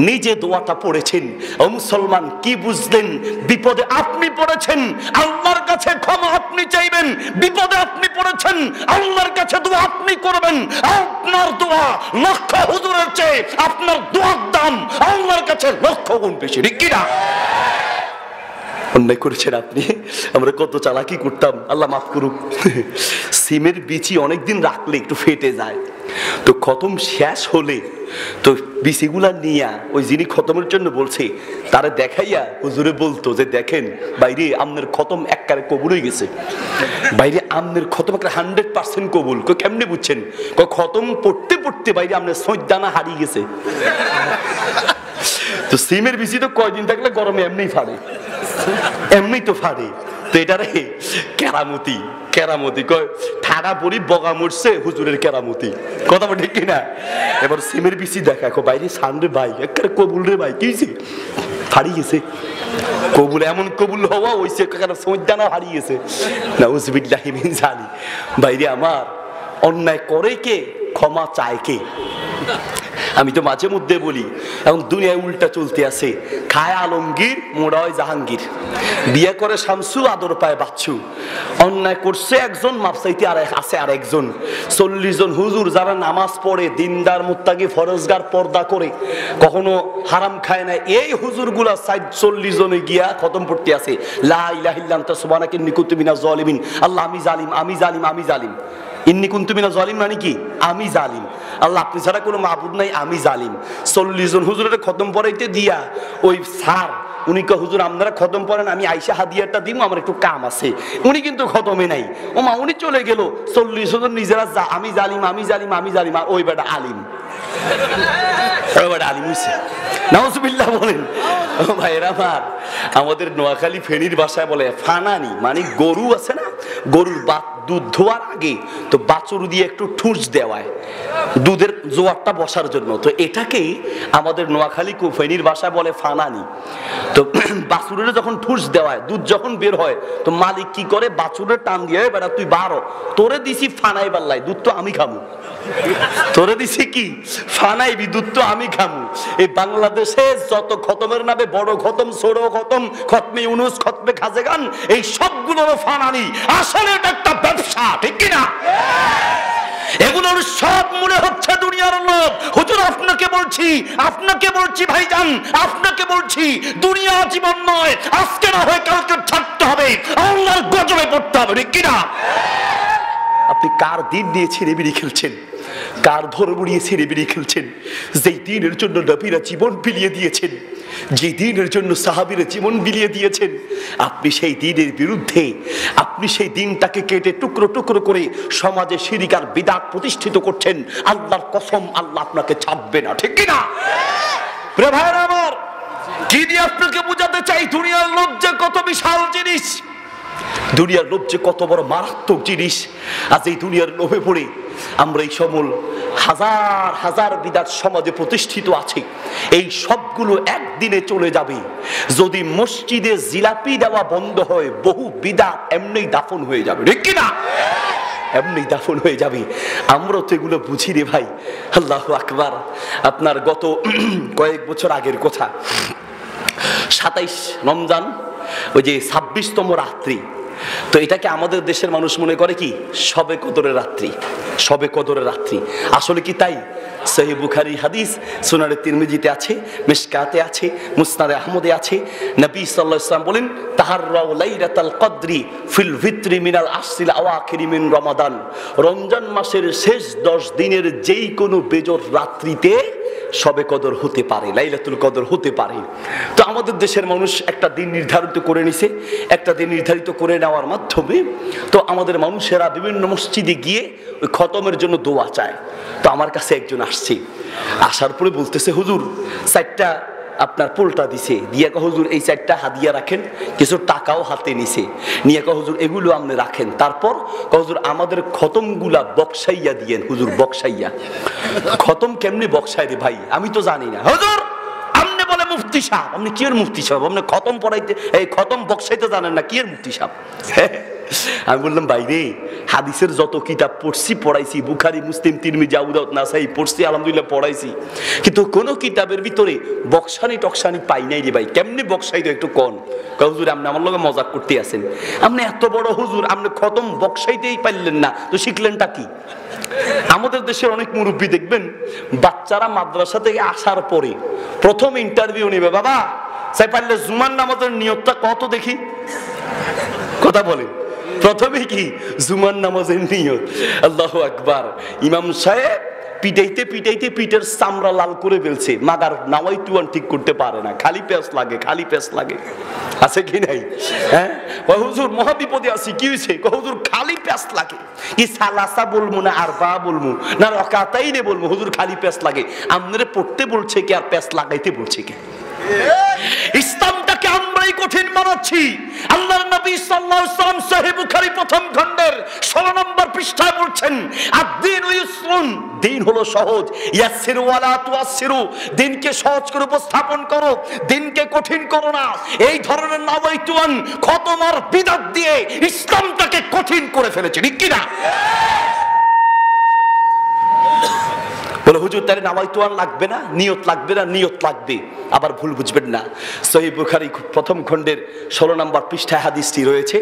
নিজে দোয়াটা পড়েছেন। ও মুসলমান, কি বুঝলেন? বিপদে আপনি পড়েছেন, আল্লাহর কাছে ক্ষমা আপনি চাইবেন। বিপদে আপনি পড়েছেন, আল্লাহর কাছে দোয়া আপনি করবেন। আপনার দোয়া লক্ষ হুজুরের চেয়ে আপনার দোয়ার দাম আল্লাহর কাছে লক্ষ গুণ বেশি, ঠিক কি না? অন্যায় করেছেন আপনি, আমরা কত চালাকি করতাম, আল্লাহ মাফ করুক। সিমের বিচি অনেকদিন রাখলে একটু ফেটে যায়, তো খতম শেষ হলে তো বিচিগুলা নিয়া ওই যিনি খতমের জন্য বলছে তারে দেখাইয়া হুজুরে বলতো যে দেখেন বাইরে আমনের খতম একবারে কবুল হয়ে গেছে, বাইরে আমনের খতম একটা 100% কবুল। কেমনে বুঝছেন? খতম পড়তে পড়তে বাইরে আমনের সৈদানা হারিয়ে গেছে। তো সিমের বিচি তো কয়দিন থাকলে গরমে এমনি ফাড়ে, এমনি তো ফাড়ে। তো এটারে কেরামতি, কেরামতি কয় ঠাড়া পরি বগা মরছে হুজুরের কেরামতি, কথা ঠিক কিনা? এবার সিমের বিচি দেখা বাইরে সানরে ভাই একবারে কবুল রে ভাই, কি হয়েছে? হারিয়ে গেছে কবুল। এমন কবুল হওয়া হয়েছে সৈদানা হারিয়ে গেছে। নাউজুবিল্লাহি মিন যালিক। বাইরে আমার অন্যায় করে কে, ক্ষমা চায় কে? আমি তো মাঝে মধ্যে বলি, এখন দুনিয়ায় উল্টা চলতে আছে। খায় আলমগীর, মোড়া হয় জাহাঙ্গীর। বিয়ে করে শামসু, আদর পায় বাচ্চু। অন্যায় করছে একজন, মাপ চাইতে আছে আর একজন। 40 জন হুজুর যারা নামাজ পড়ে, দিনদার মুত্তাকি ফরজগার পর্দা করে, কখনো হারাম খায় না, এই হুজুরগুলা 40 জনে গিয়া খতম পড়তে আছে লা ইলাহা ইল্লা আনতা সুবহানাকা ইন্নী কুনতু মিনাজ জালিমিন। আল্লাহ আমি জালিম, আমি জালিম, আমি জালিম। ইন্নী কুনতু মিনাজ জালিম মানে কি? আমি জালিম। আল্লাহ আপনি ছাড়া কোনো মাবুদ নাই, আমি জালিম। 40 জন হুজুরের খতম পড়াইতে দিয়া ওই স্যার উনি কে হুজুর আপনারা খতম পড়েন, আমি আইসা হাদিয়াটা দিব, আমার একটু কাম আছে। উনি কিন্তু খতমে নাই, ও মা উনি চলে গেল। 40 জন নিজেরা যা আমি জালিম, আমি জালিম, আমি জালিম। ওই বেটা আলিম, ওই বেটা আলিম হইছে। নাউজুবিল্লাহ বলেন। ও ভাইরা আমার, আমাদের নোয়াখালী ফেনীর ভাষায় বলে ফানানি, মানে গরু আছে না, গরুর দুধ ধোয়ার আগে তো বাছুর দিয়ে একটু ঠুস দেওয়ায় দুধের জোয়ারটা বসার জন্য। তো এটাকেই আমাদের নোয়াখালী ফেনীর ভাষায় বলে ফানানি। তো বাছুরের যখন ঠুস দেওয়ায়, দুধ যখন বের হয়, তো মালিক কি করে, বাছুরের টান দিয়ে বেটা তুই বারো, তোরে দিছি ফানাই বাল্লাই, দুধ তো আমি খামু। তোরে দিছি কি ফানাইবি, দুধ তো আমি খামু। এই বাংলাদেশে যত খতমের নামে বড় খতম, ছোট খতম, খতমে ইউনূস, খতমে খাজেগান, এই সবগুলোর ফানানি। আসলে এটা একটা ব্যবসা, ঠিক কিনা? এগুলোর সব মনে হচ্ছে দুনিয়ার লোভ। হুজুর আপনাকে বলছি, আপনাকে বলছি ভাইজান, আপনাকে বলছি, দুনিয়া জীবন নয়, আজকে না হয় কালকে ছাড়তে হবে, আল্লাহর গজবে পড়তে হবে, ঠিক কিনা? আপনি কার দিন নিয়ে ছেড়ে বেরিয়ে খেলছেন, কার ধর্ম নিয়ে ছেড়ে বেরিয়ে খেলছেন? যেই দিনের জন্য নবীরা জীবন বিলিয়ে দিয়েছেন, যে দিনের জন্য সাহাবীরা জীবন বিলিয়ে দিয়েছেন, আপনি সেই দিনের বিরুদ্ধে, আপনি সেই দিনটাকে কেটে টুকরো টুকরো করে সমাজে শিরক আর বিদআত প্রতিষ্ঠিত করছেন। আল্লাহর কসম, আল্লাহ আপনাকে ছাড়বে না, ঠিক কি না? প্রিয় ভাইরা আমার, কি দিয়ে আপনাকে বোঝাতে চাই দুনিয়ার লোভ যে কত বিশাল জিনিস, দুনিয়ার লোভ যে কত বড় মারাত্মক জিনিস। আজ এই দুনিয়ার লোভে পড়ে আমরা এই সমল হাজার হাজার বিদআত সমাজে প্রতিষ্ঠিত আছে, এই সবগুলো একদিনে চলে যাবে। যদি মসজিদে জিলাপি দেওয়া বন্ধ হয়, বহু বিদআত এমনি দাফন হয়ে যাবে, ঠিক কি না? এমনি দাফন হয়ে যাবে। আমরা তো এগুলো বুঝি রে ভাই। আল্লাহু আকবার। আপনার গত কয়েক বছর আগের কথা, 27 রমজান, ওই যে 26তম রাত্রি, তো এটাকে আমাদের দেশের মানুষ মনে করে কি শবে কদরের রাত্রি। শবে কদরের রাত্রি। আসলে কি তাই? সহিহ বুখারী হাদিস, সুনানে তিরমিজিতে আছে, মিশকাতে আছে, মুসনাদে আহমদে আছে। নবী সাল্লাল্লাহু আলাইহি ওয়াসাল্লাম বলেন, তাহাররাউ লাইলাতাল কদরি ফিল ভিতরি মিনাল আশরিল আওয়াখিরি মিন রমাদান। রমজান মাসের শেষ 10 দিনের যেই কোনো বেজর রাত্রিতে শবে কদর হতে পারে, লাইলাতুল কদর হতে পারে। তো আমাদের দেশের মানুষ একটা দিন নির্ধারিত করে নিছে, একটা দিন নির্ধারিত করে নেওয়ার মাধ্যমে তো আমাদের মানুষেরা বিভিন্ন মসজিদে গিয়ে ওই খতমের জন্য দোয়া চায়। তো আমার কাছে একজন আসছে, আসার পরে বলতেছে, হুজুর 4টা আপনার পোলটা দিছে, দিয়া কো হুজুর এই 4টা হাদিয়া রাখেন, কিছু টাকাও হাতে নিছে, নিয়ে কো হুজুর এগুলো আপনি রাখেন, তারপর কো হুজুর আমাদের খতমগুলা বক্সাইয়া দিয়েন। হুজুর বক্সাইয়া, খতম কেমনি বক্সাই রে ভাই, আমি তো জানি না। হুজুর আপনি বলে মুফতি সাহেব, আপনি কি এর মুফতি সাহেব, আপনি খতম পড়াইতে, এই খতম বক্সাইতে জানেন না, কি এর মুফতি সাহেব? আমি বললাম, ভাই রে, হাদিসের যত কিতাব পড়ছি পড়াইছি, বুখারী, মুসলিম, তিরমিজি, আবু দাউদ, নাসাই পড়ছি, আলহামদুলিল্লাহ পড়াইছি, কিন্তু কোন কিতাবের ভিতরে বক্সানি টকসানি পাই নাই রে ভাই। কেমনে বক্সাই তো একটু কোন? হুজুর আপনি আমার লগে মজাক করতে আছেন, আপনি এত বড় হুজুর, আপনি খতম বক্সাইতেই পারলেন না, তো শিখলেনটা কি? আমাদের দেশের অনেক মুরব্বী দেখবেন, বাচ্চারা মাদ্রাসা থেকে আসার পরে প্রথম ইন্টারভিউ নেবে, বাবা চাই পারলে জুমার নামাজের নিয়তটা কত দেখি, কথা বলেন। প্রথমে কি জুমার নামাজের নিয়ত, আল্লাহু আকবার। ইমাম সাহেব পিটাইতে পিটাইতে পিঠের চামড়া লাল করে ফেলছে, মাগার নাওয়াই টুয়ান ঠিক করতে পারে না, খালি পেঁচ লাগে, খালি পেঁচ লাগে, আছে কি নাই? হ্যাঁ, হুজুর মহাবিপদে আছি, কি হয়েছে? হুজুর খালি পেঁচ লাগে, কি সালাসা বলবো না আরবা বলবো না রাকাতাই নে বলবো, হুজুর খালি পেঁচ লাগে। আপনারে পড়তে বলছে কি আর পেঁচ লাগাইতে বলছে কি? ইসলামটাকে আমরাই কঠিন বানাচ্ছি। আল্লাহর নবী সাল্লাল্লাহু আলাইহি ওয়াসাল্লাম সহিহ বুখারী প্রথম খণ্ডের 16 নম্বর পৃষ্ঠায় বলছেন, আদ-দীনু ইউসরুন, দিন হলো সহজ, ইয়াসসিরু ওয়ালা তুয়াসসিরু, দিনকে সহজ করে উপস্থাপন করো, দিনকে কঠিন করো না। এই ধরনের নাওয়াইতুন খতম আর বিদআত দিয়ে ইসলামটাকে কঠিন করে ফেলেছে, ঠিক কি না? বলে হুজুর তাহলে নামাইতো আর লাগবে না, নিয়ত লাগবে না? নিয়ত লাগবে। আবার ভুল বুঝবেন না, সহিহ বুখারী প্রথম খণ্ডের 16 নম্বর পৃষ্ঠায় হাদিসটি রয়েছে।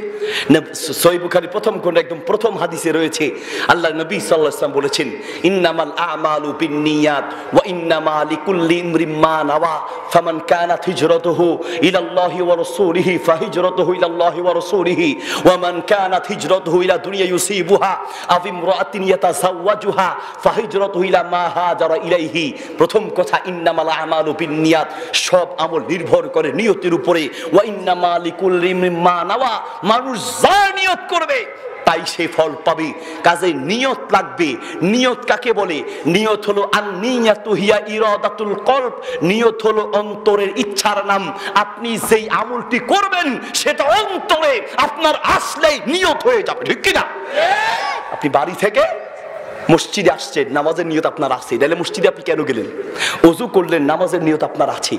সহিহ বুখারী প্রথম খণ্ডে একদম প্রথম হাদিসে রয়েছে, আল্লাহ নবী সাল্লাল্লাহু আলাইহি ওয়াসাল্লাম বলেছেন, ইন্নামাল আমালু বিন্নিয়াত ওয়া ইন্নামা লিকুল্লি ইমরিন মা নাওয়া ফামান কানাত হিজরাতুহু ইলাল্লাহি ওয়া রাসূলিহি ফাহিজরাতুহু ইলাল্লাহি ওয়া রাসূলিহি ওয়া মান কানাত হিজরাতুহু ইলা দুনিয়া ইউসিবুহা আও ইমরাআতিন ইয়াতাযাওয়াজুহা ফাহিজরাতুহু ইলা মা হাজারা ইলাইহি। প্রথম কথা, ইন্নামাল আমালু বিন্নিয়াত, সব আমল নির্ভর করে নিয়তের উপরে। ওয়া ইন্নামা লিকুল্লি ইমরিন মা নাওয়া, মানুষ যা নিয়ত করবে তাই সে ফল পাবে। কাজে নিয়ত লাগবে। নিয়ত কাকে বলে? নিয়ত হলো আন-নিয়াতু হিয়া ইরাদাতুল কলব, নিয়ত হলো অন্তরের ইচ্ছার নাম। আপনি যেই আমলটি করবেন সেটা অন্তরে আপনার আসলেই নিয়ত হয়ে যাবে, ঠিক কি না? আপনি বাড়ি থেকে মসজিদে আসছেন, নামাজের নিয়ত আপনার আছে, তাহলে মসজিদে আপনি কেন গেলেন? ওযু করলেন, নামাজের নিয়ত আপনার আছে।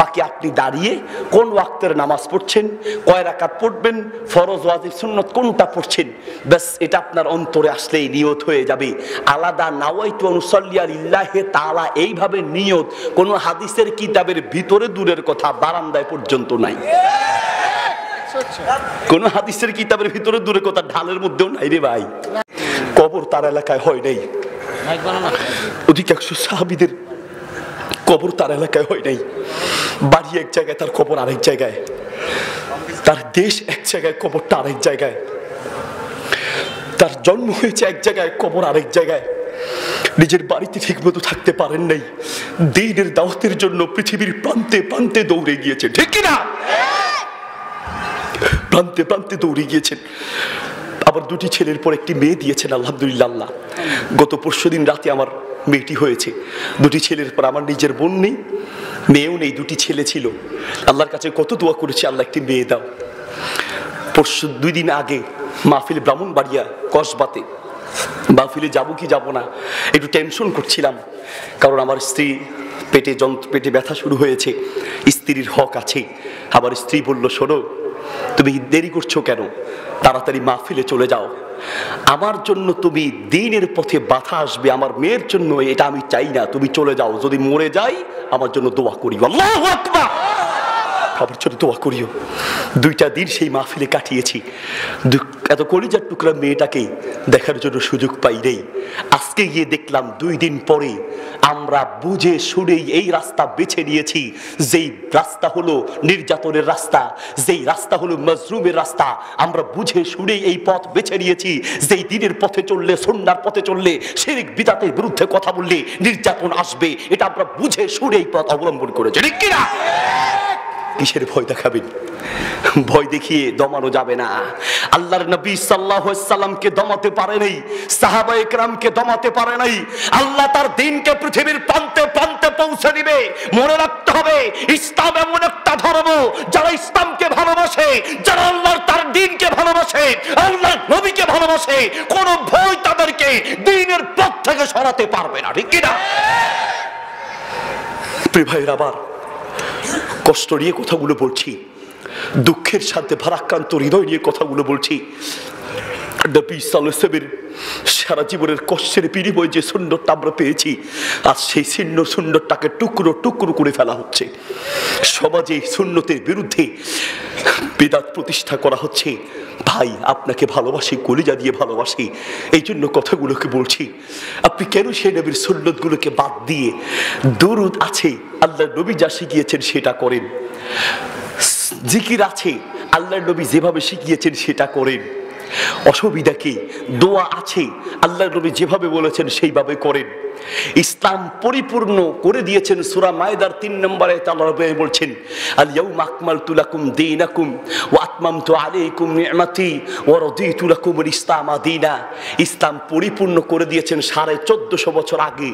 বাকি আপনি দাঁড়িয়ে কোন ওয়াক্তের নামাজ পড়ছেন, কয় রাকাত পড়বেন, ফরজ ওয়াজিব সুন্নাত কোনটা পড়ছেন, ব্যাস এটা আপনার অন্তরে আসলেই নিয়ত হয়ে যাবে। আলাদা নাওয়াইতু আনুসাল্লিয়া লিল্লাহি তাআলা এইভাবে নিয়ত কোন হাদিসের কিতাবের ভিতরে, দূরের কথা বারান্দায় পর্যন্ত নাই। কোন হাদিসের কিতাবের ভিতরে, দূরের কথা ঢালের মধ্যেও নাই রে ভাই। কবর তার এলাকায় হয় নাই, অধিকাংশ সাহাবীদের কবর তার এলাকায় হয় নাই। বাড়ি এক জায়গায়, তার কবর আরেক জায়গায়, তার দেশ এক জায়গায়, কবরটা আরেক জায়গায়, তার জন্ম হয়েছে এক জায়গায়, কবর আরেক জায়গায়। নিজের বাড়িতে ঠিক মতো থাকতে পারেন নাই, দ্বীনের দাওয়াতের জন্য পৃথিবীর প্রান্তে প্রান্তে দৌড়ে গিয়েছেন, ঠিক কিনা? প্রান্তে প্রান্তে দৌড়ে গিয়েছেন। আবার 2টি ছেলের পর একটি মেয়ে দিয়েছেন, আলহামদুলিল্লাহ। গত পরশুদিন রাতে আমার মেয়েটি হয়েছে। 2টি ছেলের পর আমার নিজের বোন নেই, মেয়েও নেই, 2টি ছেলে ছিল। আল্লাহর কাছে কত দোয়া করেছি, আল্লাহ একটি মেয়ে দাও। পরশু 2 দিন আগে মাহফিল ব্রাহ্মণবাড়িয়া কসবাতে, মাহফিলে যাবো কি যাবো না একটু টেনশন করছিলাম, কারণ আমার স্ত্রী পেটে ব্যথা শুরু হয়েছে, স্ত্রীর হক আছে। আবার স্ত্রী বলল, শোনো তুমি দেরি করছো কেন, তাড়াতাড়ি মাহফিলে চলে যাও। আমার জন্য তুমি দ্বীনের পথে বাধা আসবে, আমার মেয়ের জন্য এটা আমি চাই না, তুমি চলে যাও। যদি মরে যাই আমার জন্য দোয়া করিও, আল্লাহু আকবার, আমার জন্য দোয়া করিও। 2টা দিন সেই মাহফিলে কাটিয়েছি। এত কলিজার টুকরা মেয়েটাকে দেখার জন্য সুযোগ পাই নেই। আজকে গিয়ে দেখলাম 2 দিন পরে আমরা বুঝে শুনেই এই রাস্তা বেছে নিয়েছি, যেই রাস্তা হলো নির্যাতনের রাস্তা, যেই রাস্তা হলো মাজলুমের রাস্তা। আমরা বুঝে শুনেই এই পথ বেছে নিয়েছি, যেই দিনের পথে চললে, সুন্নাহর পথে চললে, শিরক বিদআতের বিরুদ্ধে কথা বললে নির্যাতন আসবে, এটা আমরা বুঝে শুনেই পথ অবলম্বন করেছি। ঠিক কিনা? কিসের ভয় দেখাবেন? ভয় দেখিয়ে দমানো যাবে না। আল্লাহর নবী সাল্লাল্লাহু আলাইহি সাল্লামকে দমাতে পারে নাই, সাহাবায়ে কেরামকে দমাতে পারে নাই। আল্লাহ তার দ্বীনকে পৃথিবীর প্রান্তে প্রান্তে পৌঁছে দিবে। মনে রাখতে হবে, ইসলাম এমন একটা ধর্ম, যারা ইসলামকে ভালোবাসে, যারা আল্লাহর তার দ্বীনকে ভালোবাসে, আল্লাহর নবীকে ভালোবাসে, কোনো ভয় তাদেরকে দ্বীনের পথ থেকে সরাতে পারবে না। ঠিক কি না? প্রিয় ভাইরা, আবার কষ্ট নিয়ে কথাগুলো বলছি, দুঃখের সাথে ভারাক্রান্ত হৃদয় নিয়ে কথাগুলো বলছি। নবী সাল্লাল্লাহু আলাইহি ওয়াসাল্লামের সারা জীবনের কষ্টের বিনিময়ে যে সুন্নতটা আমরা পেয়েছি, আজ সেই সুন্নতটাকে টুকরো টুকরো করে ফেলা হচ্ছে। সমাজে সুন্নতের বিরুদ্ধে বিদআত প্রতিষ্ঠা করা হচ্ছে। ভাই, আপনাকে ভালোবাসি, কলিজা দিয়ে ভালোবাসি, এই জন্য কথাগুলোকে বলছি। আপনি কেন সেই নবীর সুন্নতগুলোকে বাদ দিয়ে দুরূদ আছে, আল্লাহর নবী যা শিখিয়েছেন সেটা করেন, জিকির আছে, আল্লাহর নবী যেভাবে শিখিয়েছেন সেটা করেন, অসুবিধা কি? দোয়া আছে, আল্লাহর নবী যেভাবে বলেছেন সেইভাবে করেন। ইসলাম পরিপূর্ণ করে দিয়েছেন। সূরা মায়েদার 3 নম্বরে আল্লাহ বলছেন, আল ইয়াউমা আকমালতু লাকুম দীনাকুম ওয়া আতমামতু আলাইকুম নি'মাতি ওয়া রাদিতু লাকুমুল ইসলাম দীনা। ইসলাম পরিপূর্ণ করে দিয়েছেন 1450 বছর আগে।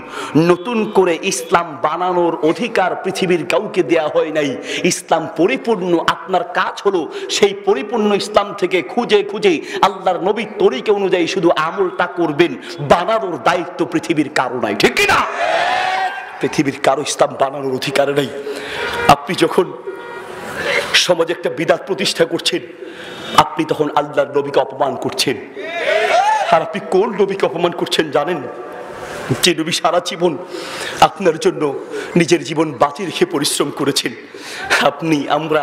নতুন করে ইসলাম বানানোর অধিকার পৃথিবীর কাউকে দেয়া হয় নাই। ইসলাম পরিপূর্ণ। আপনার কাজ হলো সেই পরিপূর্ণ ইসলাম থেকে খুঁজে খুঁজে আল্লাহর নবীর তরিকা অনুযায়ী শুধু আমলটা করবেন। বানানোর দায়িত্ব পৃথিবীর কারো নাই। ঠিক কি না? পৃথিবীর কারো ইসলাম বানানোর অধিকার নাই। আপনি যখন সমাজে একটা বিদআত প্রতিষ্ঠা করছেন, আপনি তখন আল্লাহর নবীকে অপমান করছেন। আর আপনি কোন নবীকে অপমান করছেন জানেন? যে নবী সারা জীবন আপনার জন্য নিজের জীবন বাঁচি রেখে পরিশ্রম করেছেন। আমরা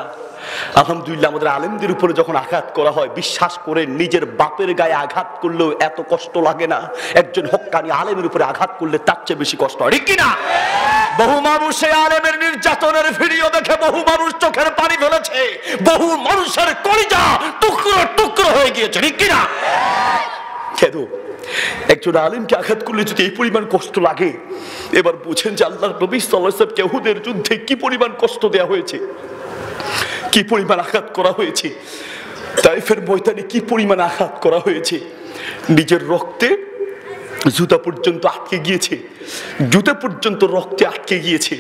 আলহামদুলিল্লাহ, আমাদের আলেমদের উপরে যখন আঘাত করা হয়, বিশ্বাস করে নিজের বাপের গায়ে আঘাত করলেও এত কষ্ট লাগে না, একজন হক্কানি আলেমের উপরে আঘাত করলে তার চেয়ে বেশি কষ্ট হয়। ঠিক কিনা? বহু মানুষ এই আলেমের নির্যাতনের ভিডিও দেখে বহু মানুষ চোখের পানি ফেলেছে, বহু মানুষের কলিজা টুকরো টুকরো হয়ে গিয়েছে। ঠিক কিনা? কেন একজন আলেমকে আঘাত করলে যদি এই পরিমাণ কষ্ট লাগে, এবার বুঝেন যে আল্লাহর নবী সাল্লাল্লাহু আলাইহি ওয়াসাল্লামকে উহুদের যুদ্ধে কি পরিমাণ কষ্ট দেওয়া হয়েছে, কি পরিমাণ আঘাত করা হয়েছে, তাইফের ময়দানে কি পরিমাণ আঘাত করা হয়েছে। নিজের রক্তে জুতা পর্যন্ত আটকে গিয়েছে, জুতা পর্যন্ত রক্তে আটকে গিয়েছে,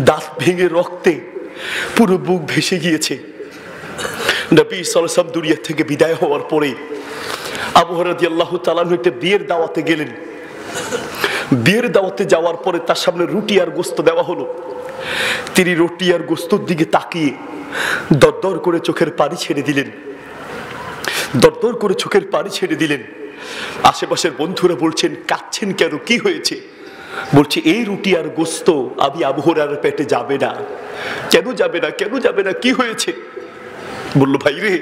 দাঁত ভেঙে রক্তে পুরো বুক ভেসে গিয়েছে। নবী সাল্লাল্লাহু আলাইহি ওয়াসাল্লাম দুনিয়া থেকে বিদায় হওয়ার পরে আবু হুরায়রা রাদিয়াল্লাহু তাআলা আনহু একটা বিয়ের দাওয়াতে গেলেন। বিয়ের দাওয়াতে যাওয়ার পরে তার সামনে রুটি আর গোশত দেওয়া হলো। তিনি রুটি আর গোশতের দিকে তাকিয়ে দরদর করে চোখের পানি ছেড়ে দিলেন, দরদর করে চোখের পানি ছেড়ে দিলেন। আশেপাশের বন্ধুরা বলছেন, কাঁদছেন কেন, কি হয়েছে? বলছে, এই রুটি আর গোশত আমি আবু হুরায়রার পেটে যাবে না। কেন যাবে না? কেন যাবে না? কি হয়েছে? বলল, ভাই রে,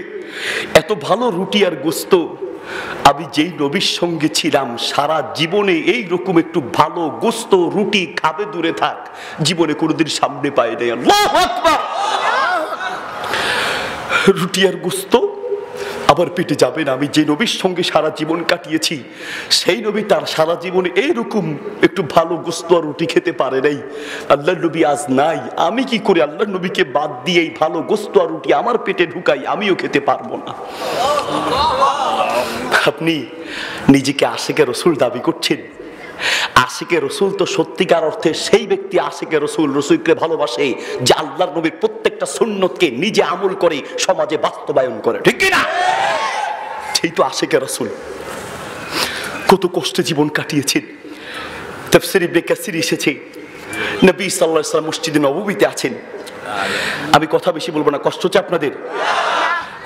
এত ভালো রুটি আর গোশত আমি যেই নবীর সঙ্গে ছিলাম, সারা জীবনে এই রকম একটু ভালো গোশত রুটি খাবে দূরে থাক, জীবনে কোনোদিন সামনে পায় নাই। আল্লাহু আকবার! রুটি আর গোশত আবার পেটে যাবে না। আমি যে নবীর সঙ্গে সারা জীবন কাটিয়েছি, সেই নবী তার সারা জীবনে এইরকম একটু ভালো গোশত আর রুটি খেতে পারে নাই। আল্লাহর নবী আজ নাই, আমি কি করে আল্লাহর নবীকে বাদ দিয়ে এই ভালো গোশত আর রুটি আমার পেটে ঢুকাই? আমিও খেতে পারবো না। আপনি নিজেকে আশিকে রসুল দাবি করছেন। আশিকে রসুল তো সত্যিকার অর্থে সেই ব্যক্তি আশিকে রসুল, রসুলকে ভালোবাসে, যে আল্লাহর নবীর প্রত্যেকটা সুন্নতকে নিজে আমল করে সমাজে বাস্তবায়ন করে। ঠিক কি না? সেই তো আশিকে রসুল। কত কষ্টে জীবন কাটিয়েছেন। তাফসীর ইবনে কাসির এসেছে, নবী সাল্লাল্লাহু আলাইহি ওয়াসাল্লাম মসজিদে নববীতে আছেন। আমি কথা বেশি বলবো না, কষ্ট হচ্ছে আপনাদের।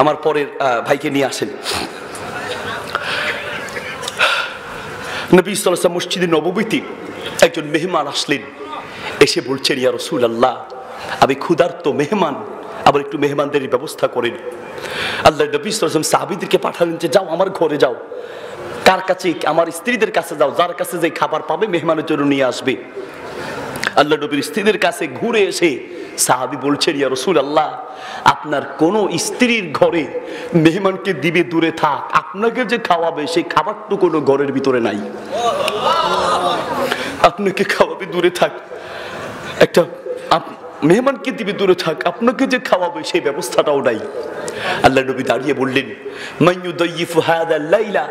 আমার পরের ভাইকে নিয়ে আসেন। নবী সাল্লাল্লাহু আলাইহি ওয়াসাল্লাম মসজিদে নববীতে একজন মেহমান আসলেন, এসে বলছেন, ইয়া রাসূলুল্লাহ, আমি ক্ষুধার্ত মেহমান, আবার একটু মেহমানদের ব্যবস্থা করেন। আল্লাহ নবী সাল্লাল্লাহু আলাইহি ওয়াসাল্লাম সাহাবীদেরকে পাঠালেন যে যাও আমার ঘরে যাও, কার কাছে? আমার স্ত্রীদের কাছে যাও, যার কাছে যে খাবার পাবে মেহমানের জন্য নিয়ে আসবে। আল্লাহ নবীর স্ত্রীদের কাছে ঘুরে এসে সাহাবী বলছেন, ইয়া রাসূলুল্লাহ, আপনার কোন স্ত্রীর ঘরে মেহমানকে দিবে দূরে থাক, আপনাকে যে খাওয়াবে সেই খাবারটুকু কোনো ঘরের ভিতরে নাই। আপনাকে খাওয়াবে দূরে থাক, একটা মেহমানকে দিবে দূরে থাক, আপনাকে যে খাওয়াবে সেই ব্যবস্থাটাও নাই। আল্লাহ নবী দাঁড়িয়ে বললেন, মাইয়ুদাইয়িফু হাদাল লাইলা,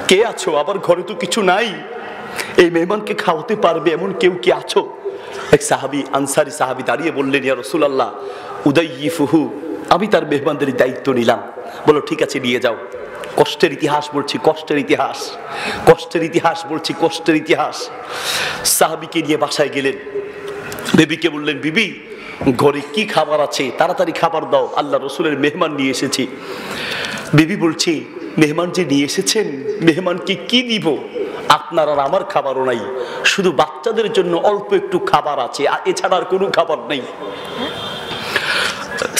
কে আছো? আবার ঘরে তো কিছু নাই, এই মেহমানকে খাওয়াতে পারবে এমন কেউ কি আছো? এক সাহাবী, আনসারী সাহাবী দাঁড়িয়ে বললেন, ইয়া রাসূলুল্লাহ, উদাইয়িফুহু, আমি তার মেহমানদের দায়িত্ব নিলাম। বলো ঠিক আছে, নিয়ে যাও। কষ্টের ইতিহাস বলছি, কষ্টের ইতিহাস, কষ্টের ইতিহাস বলছি, কষ্টের ইতিহাস। সাহাবীকে নিয়ে বাসায় গেলেন, বিবিকে বললেন, বিবি ঘরে কি খাবার আছে, তাড়াতাড়ি খাবার দাও, আল্লাহ রসুলের মেহমান নিয়ে এসেছি। বিবি বলছি, মেহমান যে নিয়ে এসেছেন, মেহমানকে কি দিব? আপনার আর আমার খাবারও নাই, শুধু বাচ্চাদের জন্য অল্প একটু খাবার আছে, আর এছাড়া আর কোনো খাবার নেই।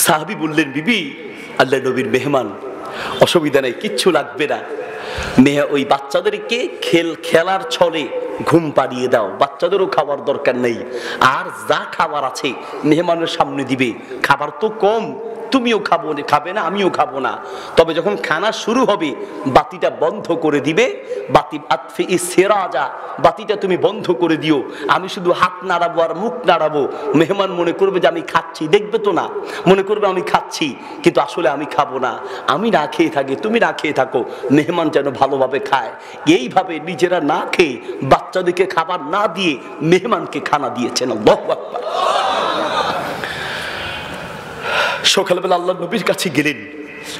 সাহাবী বললেন, বিবি আল্লাহ নবীর মেহমান, অসুবিধা নেই, কিচ্ছু লাগবে না। ওই বাচ্চাদেরকে খেলার ছলে ঘুম পাড়িয়ে দাও, বাচ্চাদেরও খাবার দরকার নেই, আর যা খাবার আছে মেহমানের সামনে দিবে। খাবার তো কম, তুমিও খাবে না, আমিও খাবো না, তবে যখন খানা শুরু হবে বাতিটা বন্ধ করে দিবে, বাতিটা তুমি বন্ধ করে দিও, আমি শুধু হাত নাড়াবো আর মুখ নাড়াবো, মেহমান মনে করবে যে আমি খাচ্ছি, দেখবে তো না, মনে করবে আমি খাচ্ছি, কিন্তু আসলে আমি খাবো না, আমি না খেয়ে থাকি, তুমি না খেয়ে থাকো, মেহমান যেন ভালোভাবে খায়। এইভাবে নিজেরা না খেয়ে বাচ্চাদেরকে খাবার না দিয়ে মেহমানকে খানা দিয়েছেন। আল্লাহু আকবার। সকালবেলা আল্লাহ নবীর কাছে গেলেন,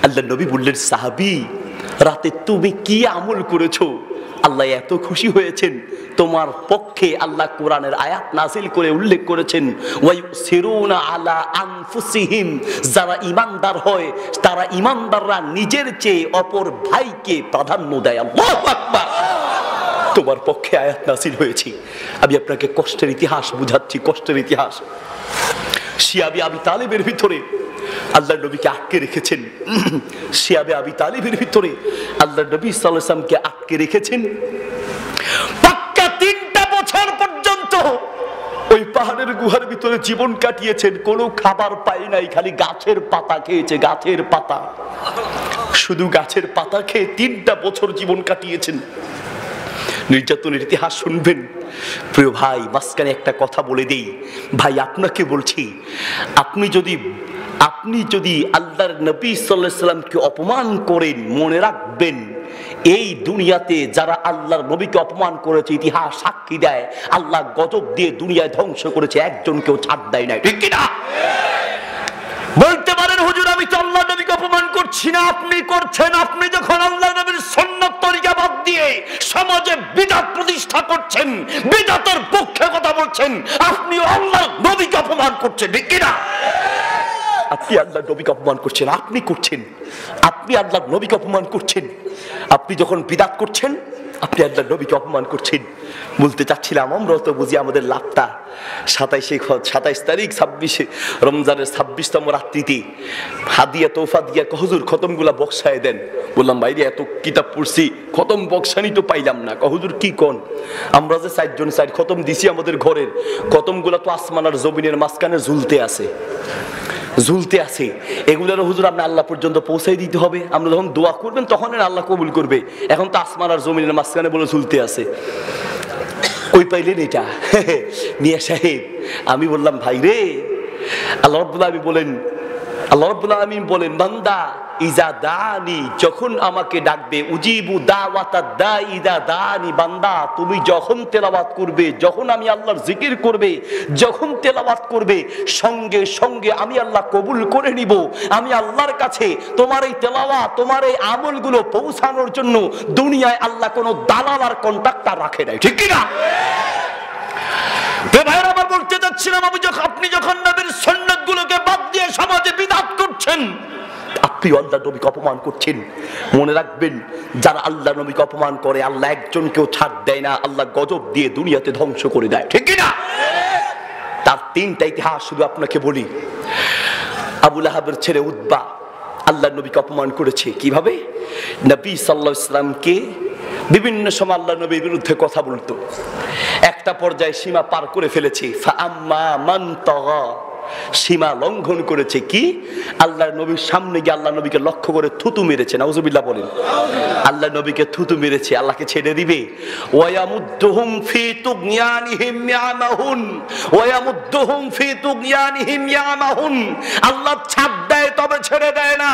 আল্লাহ নবী বললেন, সাহাবী রাতে তুমি কি আমল করেছো? আল্লাহ এত খুশি হয়েছেন তোমার পক্ষে। আল্লাহ কোরআনের আয়াত নাযিল করে উল্লেখ করেছেন, ওয়ায়ুসিরুনা আলা আনফুসিহিম, যারা ঈমানদার হয় তারা ঈমানদাররা নিজের চেয়ে অপর ভাইকে প্রাধান্য দেয়। আল্লাহু আকবার। তোমার পক্ষে আয়াত নাযিল হয়েছে। আমি আপনাকে কষ্টের ইতিহাস বুঝাচ্ছি, কষ্টের ইতিহাস। শিয়াবে আবি তালেবের ভিতরে আল্লাহ নবীকে আটকে রেখেছেন, শিয়াবে আবি তালেবের ভিতরে আল্লাহ নবী সাল্লাল্লাহু আলাইহি ওয়াসাল্লামকে আটকে রেখেছেন পাক্কা 3টা বছর পর্যন্ত। ওই পাহাড়ের গুহার ভিতরে জীবন কাটিয়েছেন, কোনো খাবার পায় নাই, খালি গাছের পাতা খেয়েছে, গাছের পাতা, শুধু গাছের পাতা খেয়ে 3টা বছর জীবন কাটিয়েছেন। নির্যাতনের ইতিহাস শুনবেন। প্রিয় ভাই, মাঝখানে একটা কথা বলে দেই ভাই, আপনাকে বলছি, আপনি যদি আল্লাহর নবী সাল্লাল্লাহু আলাইহি সাল্লামকে অপমান করেন, মনে রাখবেন এই দুনিয়াতে যারা আল্লাহর নবীকে অপমান করেছে, ইতিহাস সাক্ষী দেয় আল্লাহ গজব দিয়ে দুনিয়ায় ধ্বংস করেছে, একজনকেও ছাড় দেয় না। ঠিক কি না? বলতে পারেন, হুজুর আমি তো আল্লাহর নবীকে অপমান করছি না, আপনি করছেন। আপনি যখন আল্লাহর নবীর সুন্নাত তরিকা বাদ দিয়ে সমাজে বিদআত প্রতিষ্ঠা করছেন, বিদআতের পক্ষে কথা বলছেন, আপনি আল্লাহর নবীকে অপমান করছেন। ঠিক কি না? আপনি আল্লাহর নবীকে অপমান করছেন, আপনি করছেন, আপনি আল্লাহর নবীকে অপমান করছেন। আপনি যখন বিদআত করছেন, আপনি আল্লাহর নবীকে অপমান করছেন। বলতে চাচ্ছিলাম, আমরা তো বুঝি আমাদের লাভটা 27 তারিখ 26 রমজানের 26তম রাত্রিতে হাদিয়া তোফা দিয়া হুজুর খতমগুলা বক্সায় দেন। বললাম, ভাই রে, এত কিতাব পড়ছি, খতম বক্সানি তো পাইলাম না। হুজুর কি কোন, আমরা যে 4 জন 4 খতম দিছি আমাদের ঘরের, খতমগুলা তো আসমান আর জমিনের মাঝখানে ঝুলতে আছে, ঝুলতে আছে। এগুলোর হুজুর আপনি আল্লাহ পর্যন্ত পৌঁছাই দিতে হবে, আমরা যখন দোয়া করবেন তখন আল্লাহ কবুল করবে। এখন তো আসমান আর জমিনের মাঝখানে বলে ঝুলতে আছে। কই পাইলেন এটা? মিয়া সাহেব, আমি বললাম, ভাই রে, আল্লাহ রাব্বুল আলামিন বলেন, বান্দা ইজা দানি, যখন আমাকে ডাকবে, উজিবু দাওয়াতাদ দাই ইজা দানি, বান্দা তুমি যখন তেলাওয়াত করবে, যখন আমি আল্লাহর জিকির করবে, যখন তেলাওয়াত করবে, সঙ্গে সঙ্গে আমি আল্লাহ কবুল করে নিব। আমি আল্লাহর কাছে তোমার এই তেলাওয়াত, তোমার এই আমলগুলো পৌঁছানোর জন্য দুনিয়ায় আল্লাহ কোনো দালাল আর কন্ট্রাক্টর রাখে নাই। ঠিক কি না? ভাইরা, আমার বলতে যাচ্ছিলাম, আপনি যখন নবীর সুন্নাতগুলোকে বাদ দিয়ে সমাজে বিদআত করছেন, আপনি আল্লাহ নবীকে অপমান করছেন। মনে রাখবেন, যারা আল্লাহ নবীকে অপমান করে আল্লাহ একজনকেও ছাড় দেয় না, আল্লাহ গজব দিয়ে দুনিয়াতে ধ্বংস করে দেয়। ঠিক কি না? তার 3টা ইতিহাস শুধু আপনাকে বলি। আবু লাহাবের ছেলে উতবা, আল্লাহ আল্লাহ নবীকে অপমান করেছে। কিভাবে? নবী সাল্লাল্লাহু আলাইহি ওয়াসাল্লামকে বিভিন্ন সময় আল্লাহ নবীর বিরুদ্ধে কথা বলতো। একটা পর্যায়ে সীমা পার করে ফেলেছে। ফাআম্মা মান তাগা, সীমা লঙ্ঘন করেছে। কি? আল্লাহর নবীর সামনে গিয়ে আল্লাহ নবীকে লক্ষ্য করে থুতু মেরেছে। নাউজুবিল্লাহ বলেন। আল্লাহ নবীকে থুতু মেরেছে। আল্লাহকে ছেড়ে দিবে? ওয়ায়ামুদ্দুহুম ফি তুগয়ানিহিম ইয়ামাহুন, ওয়ায়ামুদ্দুহুম ফি তুগয়ানিহিম ইয়ামাহুন। আল্লাহ ছাড় দেয় তবে ছেড়ে দেয় না।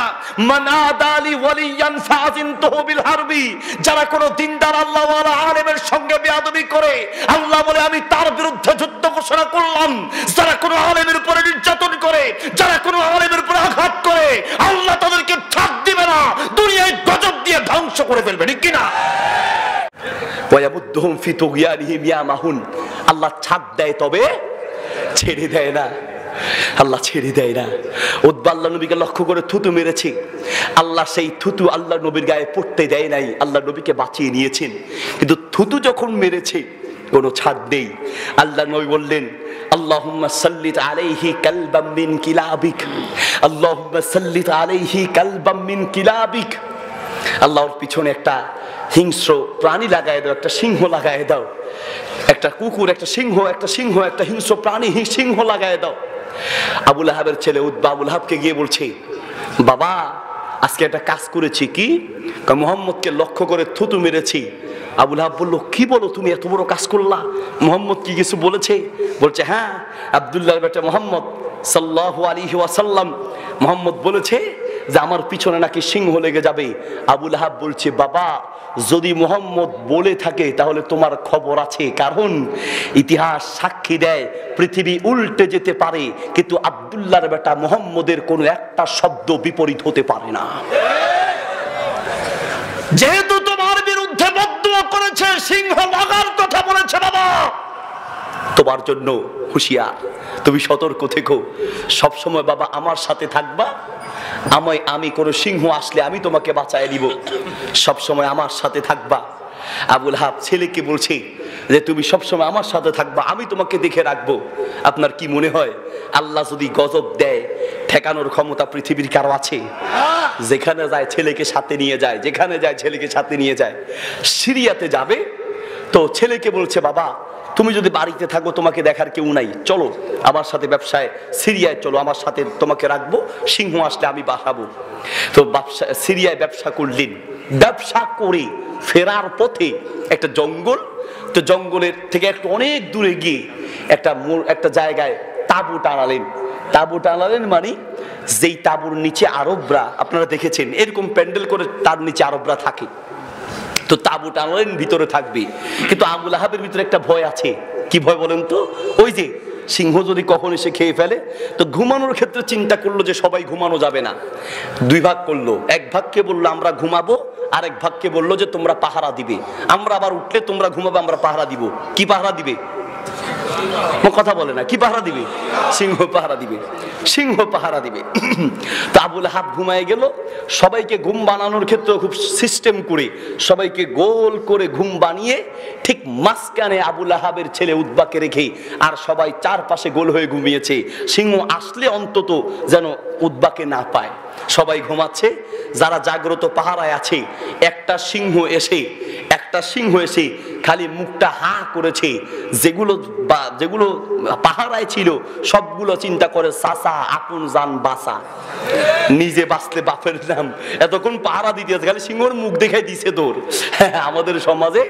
মানাদালি ওয়ালিয়ান ফাযিনতুহু বিল হারবি, যারা কোন দিনদার আল্লাহ ওয়ালা আলেমের সঙ্গে বেয়াদবি করে, আল্লাহ বলে আমি তার বিরুদ্ধে যুদ্ধ ঘোষণা করলাম। যারা কোন আলেমের উপরে নির্যাতন করে, যারা কোন আলেমের উপরে আঘাত করে, আল্লাহ তাদেরকে ছাড় দিবে না, দুনিয়ায় গজব দিয়ে ধ্বংস করে ফেলবে। ঠিক কি না? ওয়ায়ামুদ্দুহুম ফি তুগয়ানিহিম ইয়ামাহুন। আল্লাহ ছাড় দেয় তবে ছেড়ে দেয় না। আল্লাহ ছেড়ে দেয় না। উতবা আল্লাহ নবীকে লক্ষ্য করে থুতু মেরেছে। আল্লাহ সেই থুতু আল্লাহ নবীর গায়ে পড়তে দেয় নাই, আল্লাহ নবীকে বাঁচিয়ে নিয়েছেন। কিন্তু থুতু যখন মেরেছে কোনো ছাড় নেই। আল্লাহ নবী বললেন, আল্লাহুম্মা সাল্লিত আলাইহি কালবাম মিন কিলাবিক, আল্লাহুম্মা সাল্লিত আলাইহি কালবাম মিন কিলাবিক। আল্লাহর পিছনে একটা হিংস্র প্রাণী লাগায় দাও, একটা সিংহ লাগায় দাও, একটা কুকুর, একটা সিংহ, একটা হিংস্র প্রাণী সিংহ লাগায় দাও। আবু লাহাবের ছেলে উতবা আবু লাহাবকে গিয়ে বলছে, বাবা আজকে একটা কাজ করেছি। কি? মুহাম্মদকে লক্ষ্য করে থুতু মেরেছি। আবু লাহাব বলল, কি বলো তুমি, এত বড় কাজ করলা? মুহাম্মদ কি কিছু বলেছে? বলছে, হ্যাঁ, আব্দুল্লাহর বেটা মুহাম্মদ সাল্লাল্লাহু আলাইহি ওয়াসাল্লাম, মুহাম্মদ বলেছে যে আমার পিছনে নাকি সিংহ লেগে যাবে। আবু লাহাব বলছে, বাবা যদি মুহাম্মদ বলে থাকে তাহলে তোমার খবর আছে, কারণ ইতিহাস সাক্ষী দেয় পৃথিবী উল্টে যেতে পারে, কিন্তু আব্দুল্লাহর বেটা মুহাম্মদের কোনো একটা শব্দ বিপরীত হতে পারে না। যেহেতু তোমার বিরুদ্ধে বদদুয়া করেছে, সিংহ লাগার কথা বলেছে, বাবা তোমার জন্য হুঁশিয়ার, তুমি সতর্ক থেকো। সবসময় বাবা আমার সাথে থাকবা, আমি কোনো সিংহ আসলে আমি তোমাকে বাঁচায় দিব, সবসময় আমার সাথে থাকবা। আবু লাহাব ছেলেকে বলছে যে তুমি সবসময় আমার সাথে থাকবা, আমি তোমাকে দেখে রাখবো। আপনার কি মনে হয় আল্লাহ যদি গজব দেয় ঠেকানোর ক্ষমতা পৃথিবীর কারো আছে? যেখানে যায় ছেলেকে সাথে নিয়ে যায়, যেখানে যায় ছেলেকে সাথে নিয়ে যায়। সিরিয়াতে যাবে তো ছেলেকে বলছে, বাবা তুমি যদি বাড়িতে থাকো তোমাকে দেখার কেউ নাই, চলো আমার সাথে ব্যবসায় সিরিয়ায় চলো, আমার সাথে তোমাকে রাখবো, সিংহ আসলে আমি বাঁচাবো। তো সিরিয়ায় ব্যবসা করলেন। ব্যবসা করে ফেরার পথে একটা জঙ্গল, তো জঙ্গলের থেকে একটু অনেক দূরে গিয়ে একটা জায়গায় তাঁবু টানালেন। মানে যেই তাঁবুর নিচে আরবরা, আপনারা দেখেছেন এরকম প্যান্ডেল করে তার নিচে আরবরা থাকে, তো তাঁবু টানালেন, ভিতরে থাকবে। কিন্তু আবু লাহাবের ভিতরে একটা ভয় আছে। কি ভয় বলেন তো? ওই যে সিংহ যদি কখন এসে খেয়ে ফেলে। তো ঘুমানোর ক্ষেত্রে চিন্তা করলো যে সবাই ঘুমানো যাবে না, দুই ভাগ করলো। এক ভাগকে বললো আমরা ঘুমাবো, আর এক ভাগকে বললো যে তোমরা পাহারা দিবে, আমরা আবার উঠলে তোমরা ঘুমাবে, আমরা পাহারা দিব। কি পাহারা দিবে? কথা বলে না। কি পাহারা দিবে? সিংহ পাহারা দিবে। তো আবু লাহাব ঘুমায় গেল। সবাইকে ঘুম বানানোর ক্ষেত্রে খুব সিস্টেম করে সবাইকে গোল করে ঘুম বানিয়ে ঠিক মাঝখানে আবু লাহাবের ছেলে উতবাকে রেখে আর সবাই চারপাশে গোল হয়ে ঘুমিয়েছে। সিংহ আসলে অন্তত যেন উতবাকে না পায়। সবাই ঘুমাচ্ছে, যারা জাগ্রত পাহারায় আছে। একটা সিংহ এসে খালি মুখটা হা করেছে। যেগুলো পাহারায় ছিল সবগুলো চিন্তা করে চাচা আপন জান বাঁচা, নিজে বাঁচলে বাপের নাম। এতক্ষণ পাহারা দিতে আছে, খালি সিংহর মুখ দেখাই দিছে তোর। আমাদের সমাজে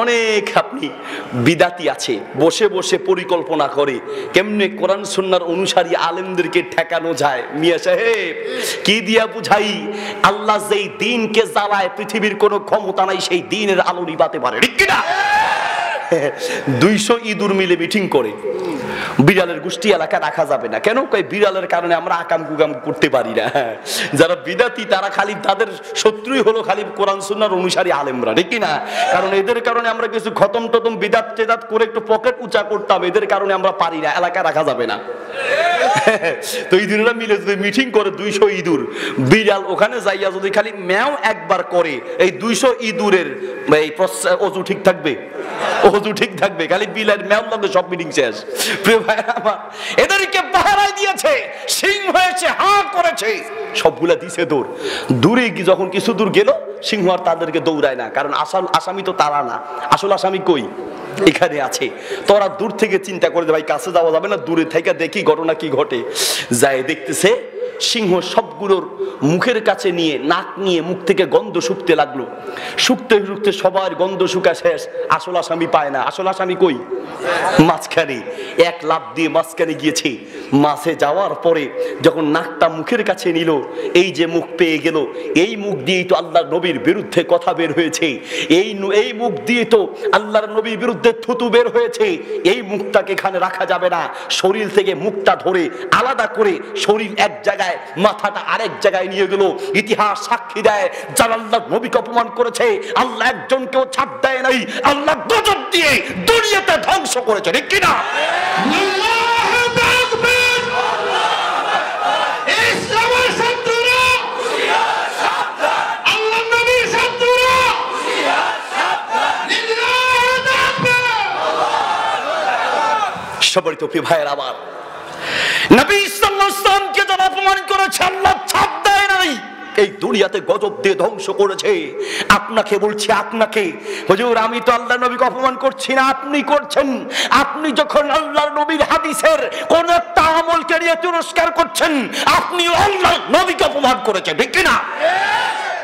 অনেক আপনি বিদাতি আছে, বসে বসে পরিকল্পনা করে কেমনে কোরআন সুন্নাহর অনুসারী আলেমদেরকে ঠেকানো যায়। মিয়া সাহেব কি দিয়া বুঝাই, আল্লাহ যেই দ্বীনকে জ্বালায় পৃথিবীর কোনো ক্ষমতা নাই সেই দ্বীনের আলো নিভাতে পারে, ঠিক কিনা? 200 ইঁদুর মিলে মিটিং করে বিড়ালের গোষ্ঠী এলাকা রাখা যাবে না। কেন? কই বিড়ালের কারণে আমরা আকাম কুকাম করতে পারি না। যারা বিদাতি তারা খালি তাদের শত্রুই হলো খালি কোরআন সুন্নাহর অনুসারী আলেমরা, ঠিক না? কারণ এদের কারণে আমরা কিছু খতম টতম বিদাত টেদাত করে একটু পকেট উঁচা করতাম, এদের কারণে আমরা পারি না, এলাকা রাখা যাবে না। তো ইঁদুরেরা মিলে যদি মিটিং করে 200 ইঁদুর, বিড়াল ওখানে যাইয়া যদি খালি ম্যাও একবার করে, এই 200 ইঁদুরের এই অজু ঠিক থাকবে? অজু ঠিক থাকবে? খালি বিড়াল ম্যাও লগে সব মিটিং শেষ। প্রিয় ভাইরা আমার, এদেরকে পাহারায় দিয়েছে, সিংহ হয়েছে, হা করেছে, সবগুলা দিছে দৌড়। দূরে যখন কিছু দূর গেল, সিংহ আর তাদেরকে দৌড়ায় না, কারণ আসল আসামি তো তারা না, আসল আসামি কই? এখানে আছে। তোরা দূর থেকে চিন্তা করে, ভাই কাছে যাওয়া যাবে না, দূরে থেকে দেখি ঘটনা কি ঘটে। যায় দেখতেছে সিংহ সবগুলোর মুখের কাছে নিয়ে, নাক নিয়ে মুখ থেকে গন্ধ শুকতে লাগলো। শুকতে শুকতে সবার গন্ধ শুকা শেষ, আসল আসামি পায় না। আসল আসামি কই? মাঝখানে। এক লাফ দিয়ে মাঝখানে গিয়েছে। মাঝে যাওয়ার পরে যখন নাকটা মুখের কাছে নিল, এই যে মুখ পেয়ে গেল, এই মুখ দিয়েই তো আল্লাহর নবীর বিরুদ্ধে কথা বের হয়েছে, এই মুখ দিয়ে তো আল্লাহর নবীর বিরুদ্ধে থুতু বের হয়েছে। এই মুখটাকে এখানে রাখা যাবে না। শরীর থেকে মুখটা ধরে আলাদা করে, শরীর এক জায়গায়, মাথাটা আরেক জায়গায় নিয়ে গেল। ইতিহাস সাক্ষী দেয়, যারা আল্লাহর নবীকে অপমান করেছে, আল্লাহ একজনকেও ছাড় দেয় নাই, আল্লাহ গজব দিয়ে দুনিয়াতে ধ্বংস করেছে, ঠিক কিনা? সবারই তো প্রিয় ভাইয়ের, আবার নবী সাল্লাল্লাহু আলাইহি ওয়াসাল্লামকে যারা অপমান করেছে, আল্লাহ ছাড় দেয় নাই, এই দুনিয়াতে গজব দিয়ে ধ্বংস করেছে। আপনাকে বলছি, আপনাকে, হুজুর আমি তো আল্লাহর নবীকে অপমান করছি না, আপনি করছেন। আপনি যখন আল্লাহর নবীর হাদিসের কোন একটা আমলকে নিয়ে তিরস্কার করছেন, আপনি আল্লাহর নবীকে অপমান করেছেন, ঠিক কি না?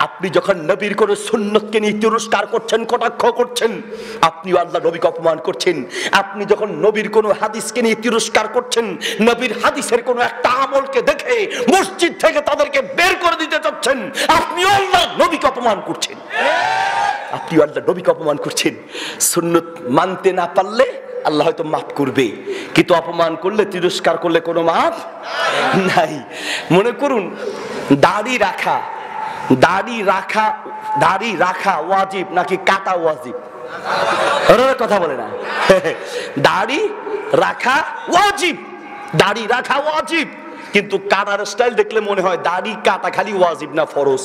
আপনি যখন নবীর কোন সুন্নতকে নিয়ে তিরস্কার করছেন, কটাক্ষ করছেন, আপনিও আল্লাহ নবীকে অপমান করছেন। আপনি যখন নবীর কোন হাদিসকে নিয়ে তিরস্কার করছেন, নবীর হাদিসের কোন একটা আমলকে দেখে মসজিদ থেকে তাদেরকে বের করে দিতে চাচ্ছেন, আপনিও আল্লাহ নবীকে অপমান করছেন। আপনিও আল্লাহ নবীকে অপমান করছেন। সুন্নত মানতে না পারলে আল্লাহ হয়তো মাফ করবে, কিন্তু অপমান করলে, তিরস্কার করলে কোনো মাফ নাই। মনে করুন, দাড়ি রাখা ওয়াজিব নাকি কাটা ওয়াজিব? কথা বলে না। দাড়ি রাখা ওয়াজিব, কিন্তু কাটার স্টাইল দেখলে মনে হয় দাড়ি কাটা খালি ওয়াজিব না, ফরজ।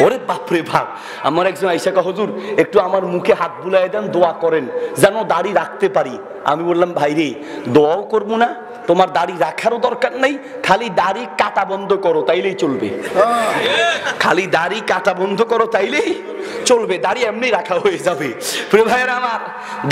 ওরে বাপরে বাপ! আমার একজন আইসা কয়, হুজুর একটু আমার মুখে হাত বুলাই দেন, দোয়া করেন যেন দাড়ি রাখতে পারি। আমি বললাম, ভাই রে, দোয়াও করবো না, তোমার দাড়ি রাখারও দরকার নাই, খালি দাড়ি কাটা বন্ধ করো তাইলেই চলবে। খালি দাড়ি কাটা বন্ধ করো তাইলেই চলবে, দাড়ি এমনি রাখা হয়ে যাবে। প্রিয় ভাইয়েরা আমার,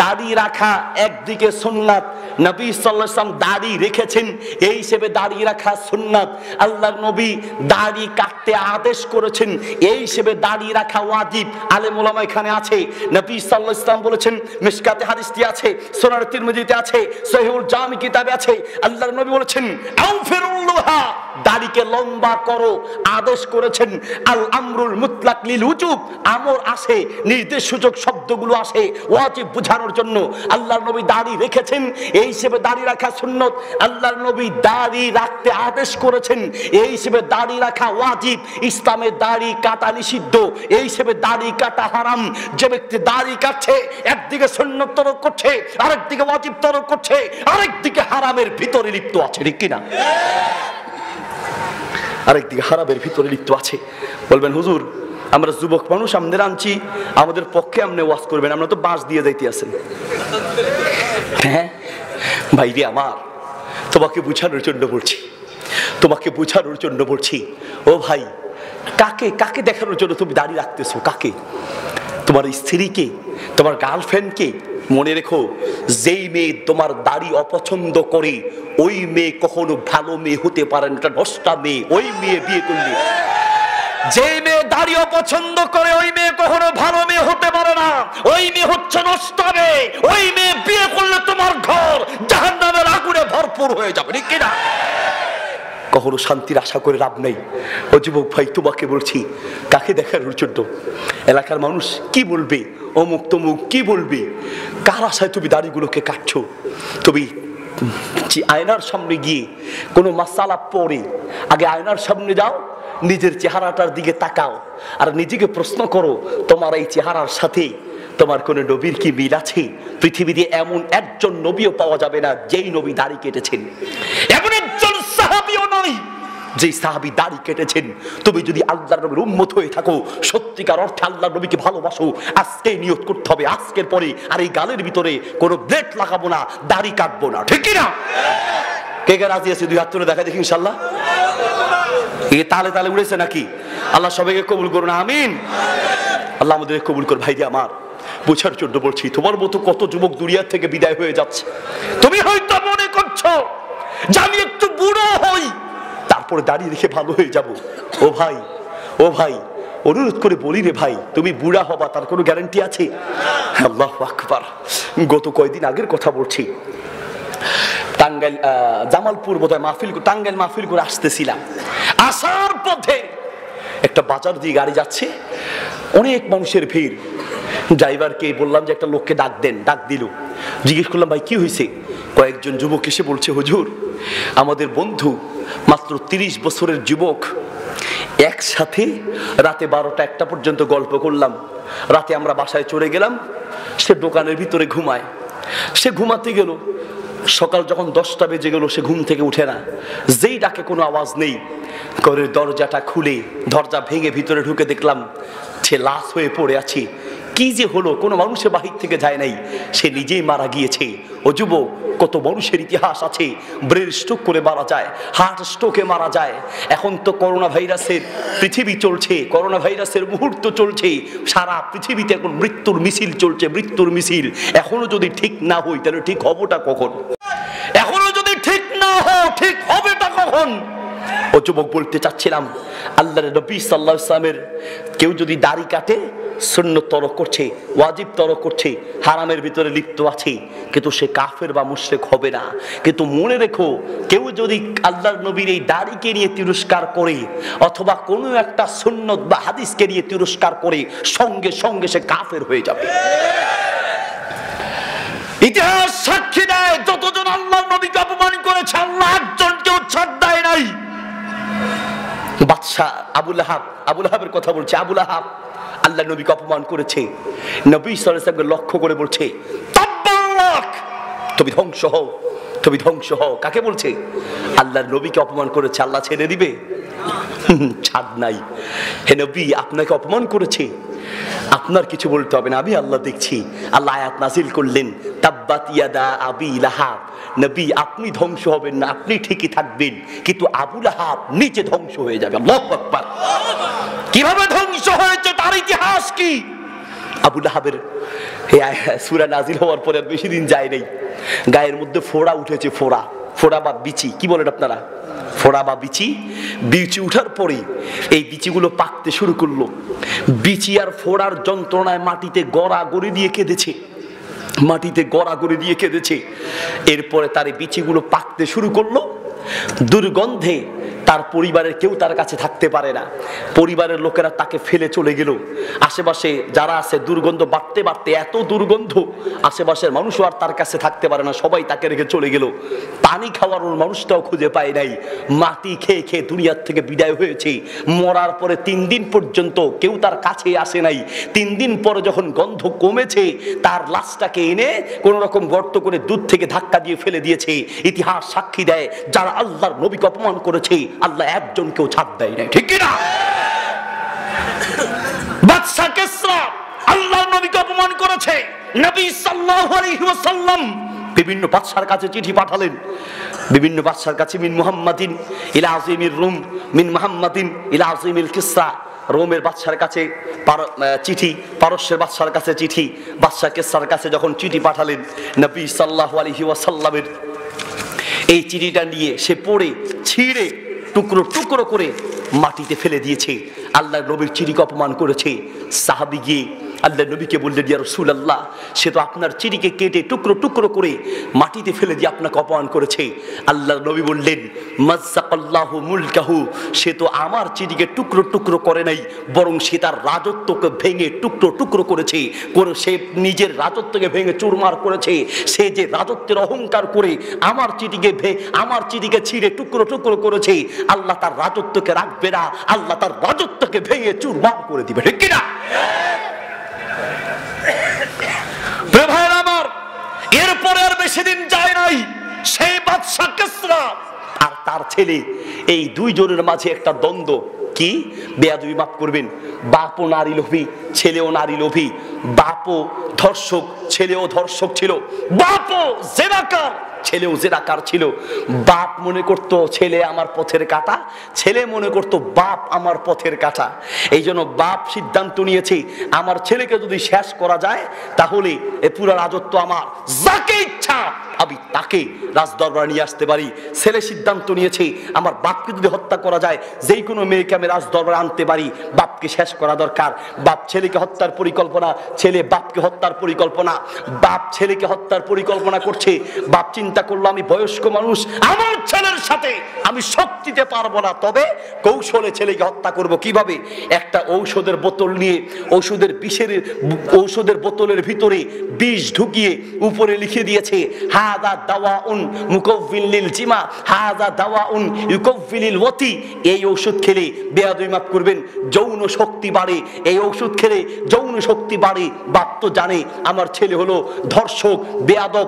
দাড়ি রাখা একদিকে সুন্নাত, নবী সাল্লাল্লাহু আলাইহি ওয়াসাল্লাম দাড়ি রেখেছেন, এই হিসেবে দাড়ি রাখা সুন্নাত। আল্লাহর নবী দাড়ি কাটতে আদেশ করেছেন, এই হিসেবে দাড়ি রাখা ওয়াজিব। আলেম ওলামা এখানে আছে। নবী সাল্লাল্লাহু আলাইহি ওয়াসাল্লাম বলেছেন, মিশকাতে হাদিসটি আছে, সুনান তিরমিজিতে আছে, সহিহুল জামি কিতাবে আছে, আল্লাহর নবী বলেছেন, আনফিরুল্লাহা, দাড়িকে লম্বা করো আদেশ করেছেন। আল আমরুল মুতলাক লিল উজুব, আমর আসে, নির্দেশ সূচক শব্দগুলো আসে ওয়াজিব বোঝানোর জন্য। আল্লাহর নবী দাড়ি রেখেছেন, এই হিসেবে দাড়ি রাখা সুন্নত। আল্লাহর নবী দাড়ি রাখতে আদেশ করেছেন, এই হিসেবে দাড়ি রাখা ওয়াজিব। ইসলামে দাড়ি কাটা নিষিদ্ধ, এই হিসেবে দাড়ি কাটা হারাম। যে ব্যক্তি দাড়ি কাটছে, একদিকে সুন্নত তরক করছে, আরেকদিকে ওয়াজিব তরক করছে, আরেকদিকে হারামের ভিতরে লিপ্ত আছে, ঠিক কিনা? আরেকদিকে হারামের ভিতরে লিপ্ত আছে। বলবেন, হুজুর আমরা যুবক মানুষ, আমাদের আনছি, আমাদের পক্ষে আপনি ওয়াজ করবেন, আমরা তো বাঁশ দিয়ে যাইতে আছেন। হ্যাঁ ভাই রে আমার, তোমাকে বুঝানোর জন্য বলছি, ও ভাই, কাকে দেখানোর জন্য তুমি দাড়ি রাখতেছো? কাকে? তোমার স্ত্রীকে, তোমার গার্লফ্রেন্ডকে? মনে রেখো, যেই মেয়ে তোমার দাড়ি অপছন্দ করে, ওই মেয়ে কখনো ভালো মেয়ে হতে পারে না, এটা নষ্টা মেয়ে। ওই মেয়ে বিয়ে করলে, যে মেয়ে দাড়ি অপছন্দ করে, ওই মেয়ে কখনো ভালো মেয়ে হতে পারে না, ওই মেয়ে হচ্ছে নষ্টা মেয়ে। ওই মেয়ে বিয়ে করলে তোমার ঘর জাহান্নামের আগুনে ভরপুর হয়ে যাবে, ঠিক কিনা? কখনো শান্তির আশা করে লাভ নেই। ও যুবক ভাই, তোমাকে বলছি, কাকে দেখানোর জন্য? এলাকার মানুষ কি বলবে, অমুক তমুক কি বলবে, কার আশায় তুমি দাড়িগুলোকে কাটছো? তুমি আয়নার সামনে গিয়ে কোনো মাসালা পড়ে আগে আয়নার সামনে যাও, নিজের চেহারাটার দিকে তাকাও, আর নিজেকে প্রশ্ন করো, তোমার এই চেহারার সাথে তোমার কোন নবীর কি মিল আছে? পৃথিবীতে এমন একজন নবীও পাওয়া যাবে না যেই নবী দাড়ি কেটেছেন। এমন একজন যে সাহাবী দাড়ি কেটেছেন, তুমি যদি আল্লাহর নবীর উম্মত হয়ে থাকো, সত্যিকার অর্থে আল্লাহর নবীকে ভালোবাসো, আজকে নিয়ত করতে হবে আজকের পরে আর এই গালের ভিতরে কোনো ব্লেড লাগাবো না, দাড়ি কাটবো না। ঠিক কি না? কে কে রাজি আছে? দুই হাত তুলে দেখা দেখি ইনশাআল্লাহ। এই তালে তালে উড়েছে নাকি? আল্লাহ সবাইকে কবুল করুন, আমিন। আল্লাহ আমাদের কবুল কর। ভাই আমার বোঝার জন্য বলছি, তোমার মতো কত যুবক দুনিয়ার থেকে বিদায় হয়ে যাচ্ছে। তুমি হয়তো মনে করছো যে আমি একটু বুড়ো হই তারপরে দাঁড়িয়ে রেখে ভালো হয়ে যাব। ও ভাই, ও ভাই, অনুরোধ করে বলি রে ভাই, তুমি বুড়া হবা তার কোনো গ্যারান্টি আছে? আল্লাহু আকবার। গত কয়েকদিন আগের কথা বলছি, টাঙ্গাইল জামালপুর বোধহয় মাহফিল, টাঙ্গাইল মাহফিল করে আসতেছিলাম। আসার পথে একটা বাজার দিয়ে গাড়ি যাচ্ছে, অনেক মানুষের ভিড়। ড্রাইভারকে বললাম যে একটা লোককে ডাক দেন, ডাক দিল। জিজ্ঞেস করলাম ভাই কি হয়েছে? কয়েকজন যুবক এসে বলছে হুজুর আমাদের বন্ধু মাত্র 30 বছরের যুবক, একসাথে রাতে 12টা 1টা পর্যন্ত গল্প করলাম, রাতে আমরা বাসায় চলে গেলাম, সে দোকানের ভিতরে ঘুমায়। সে ঘুমাতে গেল, সকাল যখন 10টা বেজে গেল সে ঘুম থেকে উঠে না। যেই ডাকে কোনো আওয়াজ নেই, ঘরের দরজাটা খুলে দরজা ভেঙে ভিতরে ঢুকে দেখলাম সে লাশ হয়ে পড়ে আছে। কি যে হলো, কোনো মানুষের বাহির থেকে যায় নাই, সে নিজেই মারা গিয়েছে। ও যুবক, কত মানুষের ইতিহাস আছে, ব্রেন স্ট্রোক করে মারা যায়, হার্ট স্ট্রোকে মারা যায়। এখন তো করোনা ভাইরাসের পৃথিবী চলছে, করোনা ভাইরাসের মুহূর্ত চলছে, সারা পৃথিবীতে এখন মৃত্যুর মিছিল চলছে, মৃত্যুর মিছিল। এখনো যদি ঠিক না হই তাহলে ঠিক হবোটা কখন? এখনো যদি ঠিক না হও ঠিক হবেটা কখন? ও যুবক, বলতে চাচ্ছিলাম আল্লাহর নবী সাল্লাল্লাহু আলাইহি ওয়াসাল্লামের কেউ যদি দাড়ি কাটে সুন্নত তরক করছে, ওয়াজিব তরক করছে, হারামের ভিতরে লিপ্ত আছে, কিন্তু সে কাফের বা মুশরিক হবে না। কিন্তু মনে রেখো, কেউ যদি আল্লাহর নবীর এই দাড়িকে নিয়ে তিরস্কার করে অথবা কোনো একটা সুন্নত বা হাদিসকে নিয়ে তিরস্কার করে, সঙ্গে সঙ্গে সে কাফের হয়ে যাবে। ইতিহাস সাক্ষী দেয় যতজন আল্লাহর নবীকে অপমান করেছে আল্লাহ একজনকেও ছাড় দেয় নাই। বাদশা আবু লাহাবের কথা বলছে। আবু লাহাব আল্লাহ নবীকে অপমান করেছে। নবী সাল্লাল্লাহু আলাইহি ওয়াসাল্লামকে লক্ষ্য করে বলছে তাব্বাক, তুমি ধ্বংস হও, তুমি ধ্বংস হও। কাকে বলছে? আল্লাহর নবীকে অপমান করেছে, আল্লাহ ছেড়ে দিবে? ছাড় নাই। হে নবী, আপনাকে অপমান করেছে, আপনার কিছু বলতে হবে না, আমি আল্লাহ দেখছি। আল্লাহ আয়াত নাযিল করলেন তাব্বাত ইয়াদা আবি লাহাব, নবী আপনি ধ্বংস হবেন না, আপনি ঠিকই থাকবেন, কিন্তু আবু লাহাব নিচে ধ্বংস হয়ে যাবে। আল্লাহু আকবার। কিভাবে ধ্বংস হয়েছে তার ইতিহাস কি? আবু লাহাবের সূরা নাযিল হওয়ার পরে বেশি দিন যায় নাই, গায়ের মধ্যে ফোড়া উঠেছে। ফোড়া বা বিচি, কি বলেন আপনারা? ফোড়া বা বিচি। বিচি উঠার পরে এই বিচিগুলো পাকতে শুরু করলো। বিচি আর ফোড়ার যন্ত্রণায় মাটিতে গড়াগড়ি দিয়ে কেঁদেছে, মাটিতে গড়াগড়ি দিয়ে কেঁদেছে। এরপরে তার এই বিচিগুলো পাকতে শুরু করলো। দুর্গন্ধে তার পরিবারের কেউ তার কাছে থাকতে পারে না, পরিবারের লোকেরা তাকে ফেলে চলে গেল। আশেপাশে যারা আছে দুর্গন্ধ বাড়তে বাড়তে এত দুর্গন্ধ, আশেপাশের মানুষও আর তার কাছে থাকতে পারে না, সবাই তাকে রেখে চলে গেল। পানি খাওয়ার মানুষটাও খুঁজে পায় নাই, মাটি খেয়ে খেয়ে দুনিয়ার থেকে বিদায় হয়েছে। মরার পরে 3 দিন পর্যন্ত কেউ তার কাছে আসে নাই। 3 দিন পরে যখন গন্ধ কমেছে, তার লাশটাকে এনে কোন রকম গর্ত করে দুধ থেকে ধাক্কা দিয়ে ফেলে দিয়েছে। ইতিহাস সাক্ষী দেয় যারা আল্লাহর নবীকে অপমান করেছে আল্লাহ একজনকেও ছাড় দেয় না। ঠিক কি না? বাদশা কিসরা আল্লাহর নবীকে অপমান করেছে। নবী সাল্লাল্লাহু আলাইহি ওয়াসাল্লাম বিভিন্ন বাদশার কাছে চিঠি পাঠালেন, বিভিন্ন বাদশার কাছে মিন মুহাম্মাদিন ইলা আযীমির রুম, মিন মুহাম্মাদিন ইলা আযীমিল কিসরা। রোমের বাদশার কাছে চিঠি, পারস্যের বাদশার কাছে চিঠি। বাদশা কিসরার কাছে যখন চিঠি পাঠালেন, নবী সাল্লাল্লাহু আলাইহি ওয়াসাল্লামের এই চিঠিটা নিয়ে সে পড়ে ছিঁড়ে টুকরো টুকরো করে মাটিতে ফেলে দিয়েছে। আল্লাহর নবীর চিঠিকে অপমান করেছে। সাহাবী গিয়ে আল্লাহর নবীকে বললেন, ইয়া রাসূলুল্লাহ, সে তো আপনার চিঠিকে কেটে টুকরো টুকরো করে মাটিতে ফেলে দিয়ে আপনাকে অপমান করেছে। আল্লাহর নবী বললেন, মাযাকাল্লাহু মুলকাহু, সে তো আমার চিঠিকে টুকরো টুকরো করে নাই, বরং সে তার রাজত্বকে ভেঙে টুকরো টুকরো করেছে। সে নিজের রাজত্বকে ভেঙে চুরমার করেছে। সে যে রাজত্বের অহংকার করে আমার চিঠিকে ছিঁড়ে টুকরো টুকরো করেছে, আল্লাহ তার রাজত্বকে রাখবে না, আল্লাহ তার রাজত্বকে ভেঙে চুরমার করে দিবে। ঠিক কিনা? এরপরে আর বেশি দিন যায় নাই, সেই বাদশা কিসরা আর তার ছেলে, এই দুইজনের মাঝে একটা দ্বন্দ্ব। কি? বেয়াদবি মাফ করবেন, বাপও নারী লোভী, ছেলেও নারী লোভী। বাপও ধর্ষক, ছেলেও ধর্ষক ছিল। বাপও জেনাকার, ছেলেও জেনাকার ছিল। বাপ মনে করত ছেলে আমার পথের কাঁটা, ছেলে মনে করত বাপ আমার পথের কাঁটা। এই জন্য বাপ সিদ্ধান্ত নিয়েছে আমার ছেলেকে যদি শেষ করা যায় তাহলে এ পুরো রাজত্ব আমার, যাকে ইচ্ছা আমি তাকে রাজদরবারে নিয়ে আসতে পারি। ছেলে সিদ্ধান্ত নিয়েছে আমার বাপকে যদি হত্যা করা যায়, যেই কোনো মেয়েকে আমি রাজদরবারে আনতে পারি, বাপকে শেষ করা দরকার। বাপ ছেলেকে হত্যার পরিকল্পনা, ছেলে বাপকে হত্যার পরিকল্পনা। বাপ ছেলেকে হত্যার পরিকল্পনা করছে। বাপ চিন্তা করলো আমি বয়স্ক মানুষ, আমার ছেলের সাথে আমি শক্তি দিতে পারবো না, তবে কৌশলে ছেলেকে হত্যা করব। কিভাবে? একটা ঔষধের বোতল নিয়ে ঔষধের বোতলের ভিতরে বিষ ঢুকিয়ে উপরে লিখে দিয়েছে হাযা দাওয়াউন মুকাফফিল লিল জিমা, হাযা দাওয়াউন ইউকাফফিলিল ওয়াতি। এই ঔষধ খেলে, বেয়াদবি মাফ করবেন, যৌন শক্তি বাড়ে। এই ঔষধ খেলে যৌন শক্তি বাড়ে। বাপ তো জানে আমার ছেলে হলো ধর্ষক, বেয়াদব,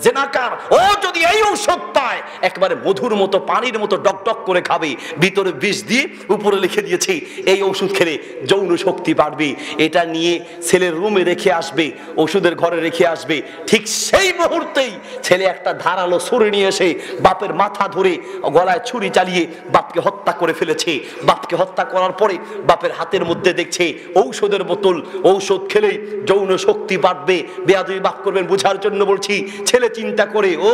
জেনাকার। ও যদি এই ঔষধ পায় একবারে মধুর মতো, পানির মতো ডকডক করে খাবে। ভিতরে বিষ দিয়ে উপরে লিখে দিয়েছে এই ঔষধ খেলে যৌন শক্তি বাড়বে। এটা নিয়ে ছেলের রুমে রেখে আসবে, ওষুধের ঘরে রেখে আসবে। ঠিক সেই মুহূর্তেই ছেলে একটা ধারালো ছুরি নিয়ে এসে বাপের মাথা ধরে গলায় ছুরি চালিয়ে বাপকে হত্যা করে ফেলেছে। বাপকে হত্যা করার পরে বাপের হাতের মধ্যে দেখছে ঔষধের বোতল। ঔষধ খেলেই যৌন শক্তি বাড়বে। বেয়াদবি মাফ করবেন, বোঝার জন্য বলছি। ছেলে চিন্তা করে, ও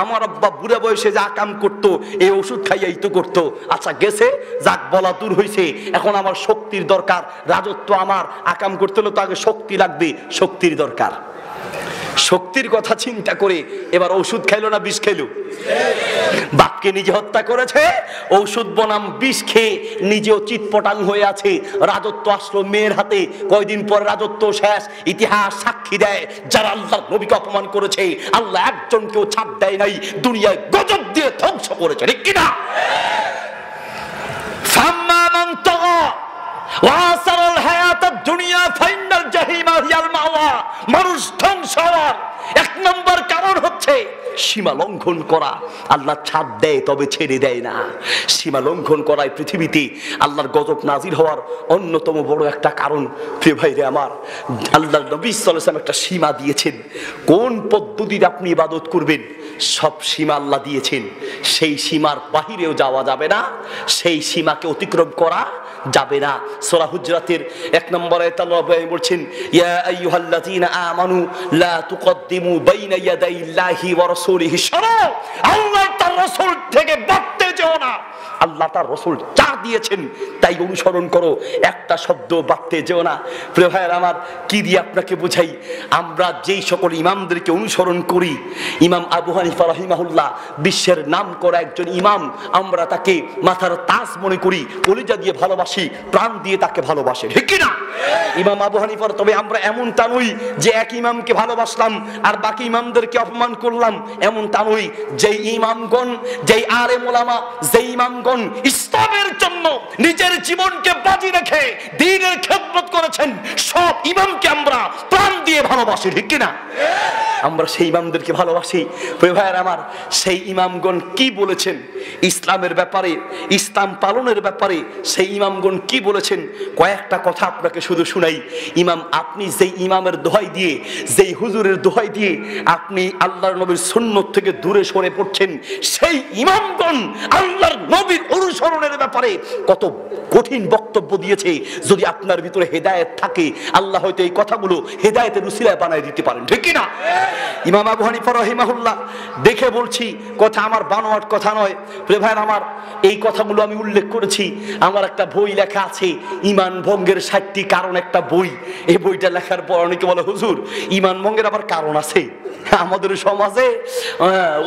আমার আব্বা বুড়া বয়সে যা কাম করতো এই ওষুধ খাইয়াই তো করতো। আচ্ছা গেছে, যাক বলা দূর হয়েছে, এখন আমার শক্তির দরকার। রাজত্ব আমার, আকাম করতে হলে তো আগে শক্তি লাগবে, শক্তির দরকার। শক্তির কথা চিন্তা করে এবার ওষুধ খাইলো না বিষ খাইলো? বাপকে নিজে হত্যা করেছে, ঔষধ বনাম বিষ খেয়ে নিজেও চিৎপটাং হয়ে আছে। রাজত্ব আসলো মেয়ের হাতে। কয়দিন পর রাজত্ব শেষ। ইতিহাস সাক্ষী দেয় যারা আল্লাহর নবীকে অপমান করেছে, আল্লাহ একজনকেও ছাড় দেয় নাই, দুনিয়ায় গজব দিয়ে ধ্বংস করেছে। ঠিক কিনা? ফাম্মা মান তাগা ওয়া আসারাল হায়াতাদ দুনিয়া ফাইনাল জাহিমা হিয়াল মাওয়া। মানুষ ধ্বংস হওয়ার এক নম্বর কারণ হচ্ছে সীমা লঙ্ঘন করা। আল্লাহ ছাড় দেয় তবে ছেড়ে দেয় না। সীমা লঙ্ঘন করায় পৃথিবীতে আল্লাহর গজব নাজিল হওয়ার অন্যতম বড় একটা কারণ। প্রিয় ভাইরে আমার, আল্লাহর নবী সাল্লাল্লাহু আলাইহি ওয়াসাল্লাম একটা সীমা দিয়েছেন। কোন পদ্ধতিতে আপনি ইবাদত করবেন সব সীমা আল্লাহ দিয়েছেন। সেই সীমার বাহিরেও যাওয়া যাবে না, সেই সীমাকে অতিক্রম করা যাবে না। সূরা হুজরাতের 1 নম্বর আয়াতে আল্লাহ বলছেন, ইয়া আইয়ুহাল্লাযীনা আমানু লা তুকদ্দিমু বাইনা ইয়াদাইল্লাহি ওয়া রাসূলিহি। শোনো, আল্লাহ তার রাসূল থেকে বাড়তে যেও না। আল্লাহ তার রাসূল যা দিয়েছেন তাই অনুসরণ করো, একটা শব্দ বাড়তে যেও না। প্রিয় ভাইয়ের আমার, কি দিয়ে আপনাকে বুঝাই? আমরা যেই সকল ইমামদেরকে অনুসরণ করি, ইমাম আবু হানিফা রাহিমাহুল্লাহ বিশ্বের নাম করা একজন ইমাম, আমরা তাকে মাথার তাজ মনে করি, কলিজা দিয়ে ভালোবাসি, প্রাণ দিয়ে তাকে ভালোবাসি। ঠিক কি না? ইমাম আবু হানিফার। তবে আমরা এমনটা নই যে এক ইমামকে ভালোবাসলাম আর বাকি ইমামদেরকে অপমান করলাম, এমনটা নই। যেই ইমামগণ, যেই আলেম ওলামা, যেই ইমামগণ ইসলামের জন্য নিজের জীবনকে বাজি রেখে দ্বীনের খেদমত করেছেন, সব ইমামকে আমরা প্রাণ দিয়ে ভালোবাসি। ঠিক কি না? আমরা সেই ইমামদেরকে ভালোবাসি। প্রিয় ভাইয়ের আমার, সেই ইমামগণ কি বলেছেন ইসলামের ব্যাপারে, ইসলাম পালনের ব্যাপারে সেই ইমামগণ কি বলেছেন? কয়েকটা কথা আপনাকে শুধু শুনাই। ইমাম, আপনি যেই ইমামের দোহাই দিয়ে, যেই হুজুরের দোহাই দিয়ে আপনি আল্লাহর নবীর সুন্নত থেকে দূরে সরে পড়ছেন, সেই ইমামগণ আল্লাহর নবীর অনুসরণের ব্যাপারে কত কঠিন বক্তব্য দিয়েছে। যদি আপনার ভিতরে হেদায়েত থাকে, আল্লাহ হয়তো এই কথাগুলো হেদায়েতের উসিলায় বানায় দিতে পারেন। ঠিক কি না? ইমাম আবু হানিফা রাহিমাহুল্লাহ, দেখে বলছি, কথা আমার বানোয়াট কথা নয়। প্রিয় ভাইয়ের আমার, এই কথাগুলো আমি উল্লেখ করেছি। আমার একটা বই লেখা আছে, ইমান ভঙ্গের 60টি কারণ, একটা বই। এই বইটা লেখার পর অনেকে বলে, হুজুর ইমান ভঙ্গের আবার কারণ আছে? আমাদের সমাজে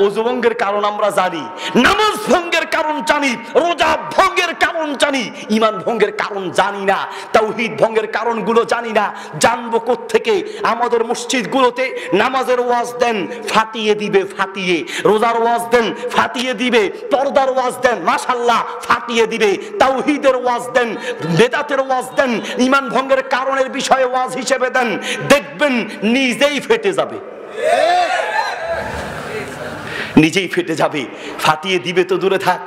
ওযু ভঙ্গের কারণ আমরা জানি, নামাজ ভঙ্গের কারণ জানি, রোজা ভঙ্গের কারণ জানি, ইমান ভঙ্গের কারণ জানি না, তাওহীদ ভঙ্গের কারণগুলো জানি না। জানবো কোত্থেকে? আমাদের মসজিদগুলোতে নামাজের ওয়াজ দেন, ফাটিয়ে দিবে ফাটিয়ে, রোজার ওয়াজ দেন, ফাটিয়ে দিবে, পর্দার ওয়াজ দেন, মাশাআল্লাহ ফাটিয়ে দিবে, তাওহীদের ওয়াজ দেন, বেদাতের ওয়াজ দেন, ইমান ভঙ্গের কারণের বিষয়ে ওয়াজ হিসেবে দেন, দেখবেন নিজেই ফেটে যাবে। নিজেই ফেটে যাবে, ফাটিয়ে দিবে তো দূরে থাক,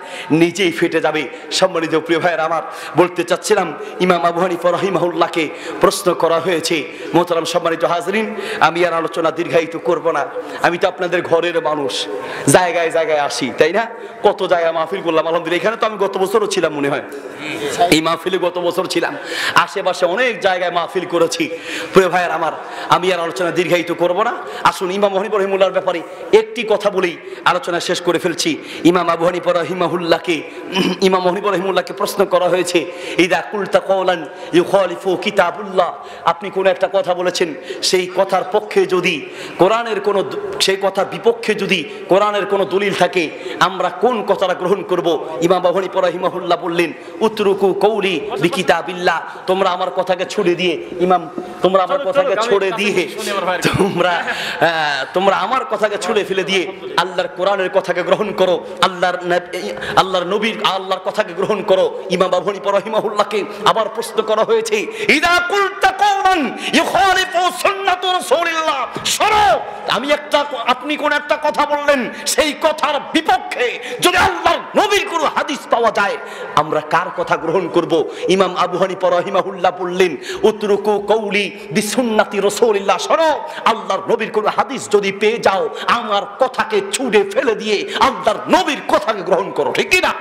নিজেই ফেটে যাবে। সম্মানিত প্রিয় ভাইয়ের আমার, বলতে চাচ্ছিলাম ইমাম আবু হানিফা রাহিমাহুল্লাহকে প্রশ্ন করা হয়েছে। মোহতারাম সম্মানিত হাজরিন, আমি আর আলোচনা দীর্ঘায়িত করব না। আমি তো আপনাদের ঘরের মানুষ, জায়গায় জায়গায় আসি, তাই না? কত জায়গায় মাহফিল করলাম আলহামদুলিল্লাহ। এখানে তো আমি গত বছরও ছিলাম মনে হয়, এই মাহফিলে গত বছর ছিলাম। আশেপাশে অনেক জায়গায় মাহফিল করেছি। প্রিয় ভাইয়ের আমার, আমি আর আলোচনা দীর্ঘায়িত করব না। আসুন ইমাম হানিফা রাহিমাহুল্লাহর ব্যাপারে একটি কথা বলেই আলোচনা শেষ করে ফেলছি। ইমাম আবু হানিফা রাহিমাহুল্লাহকে প্রশ্ন করা হয়েছে, ইদা কুলতা কওলান ইউখালিফু কিতাবুল্লাহ, আপনি কোন একটা কথা বলেছেন, সেই কথার পক্ষে যদি কোরআনের কোন, সেই কথার বিপক্ষে যদি কোরআনের কোন দলিল থাকে, আমরা কোন কথাটা গ্রহণ করব? ইমাম আবু হানিফা রাহিমাহুল্লাহ বললেন, উতরুকু কওলি বিকিতাবিল্লাহ, তোমরা আমার কথাকে ছুড়ে দিয়ে, ইমাম তোমরা আমার কথাকে ছুড়ে দিয়ে, তোমরা আমার কথাকে ছুড়ে ফেলে দিয়ে আল্লাহর কোরআনের কথাকে গ্রহণ করো, আল্লাহর নবীর আল্লাহর কথাকে গ্রহণ করো। ইমাম আবু হানিফা রাহিমাহুল্লাহকে আবার প্রশ্ন করা হয়েছে, ইদা কুলতা কওলান ইউখালিফু সুন্নাতু রাসূলিল্লাহ, শোনো, আপনি কোন একটা কথা বললেন, সেই কথার বিপক্ষে যদি আল্লাহর নবীর কোন হাদিস পাওয়া যায়, আমরা কার কথা গ্রহণ করব? ইমাম আবু হানিফা রাহিমাহুল্লাহ বললেন, উতরুকু কওলি বিসুন্নাতি রাসূলিল্লাহ, শোনো, আল্লাহর নবীর কোন হাদিস যদি পেয়ে যাও, আমার কথাকে ছুঁড়ে ফেলে দিয়ে আল্লাহর নবীর কথাকে গ্রহণ করো, ঠিক কি না?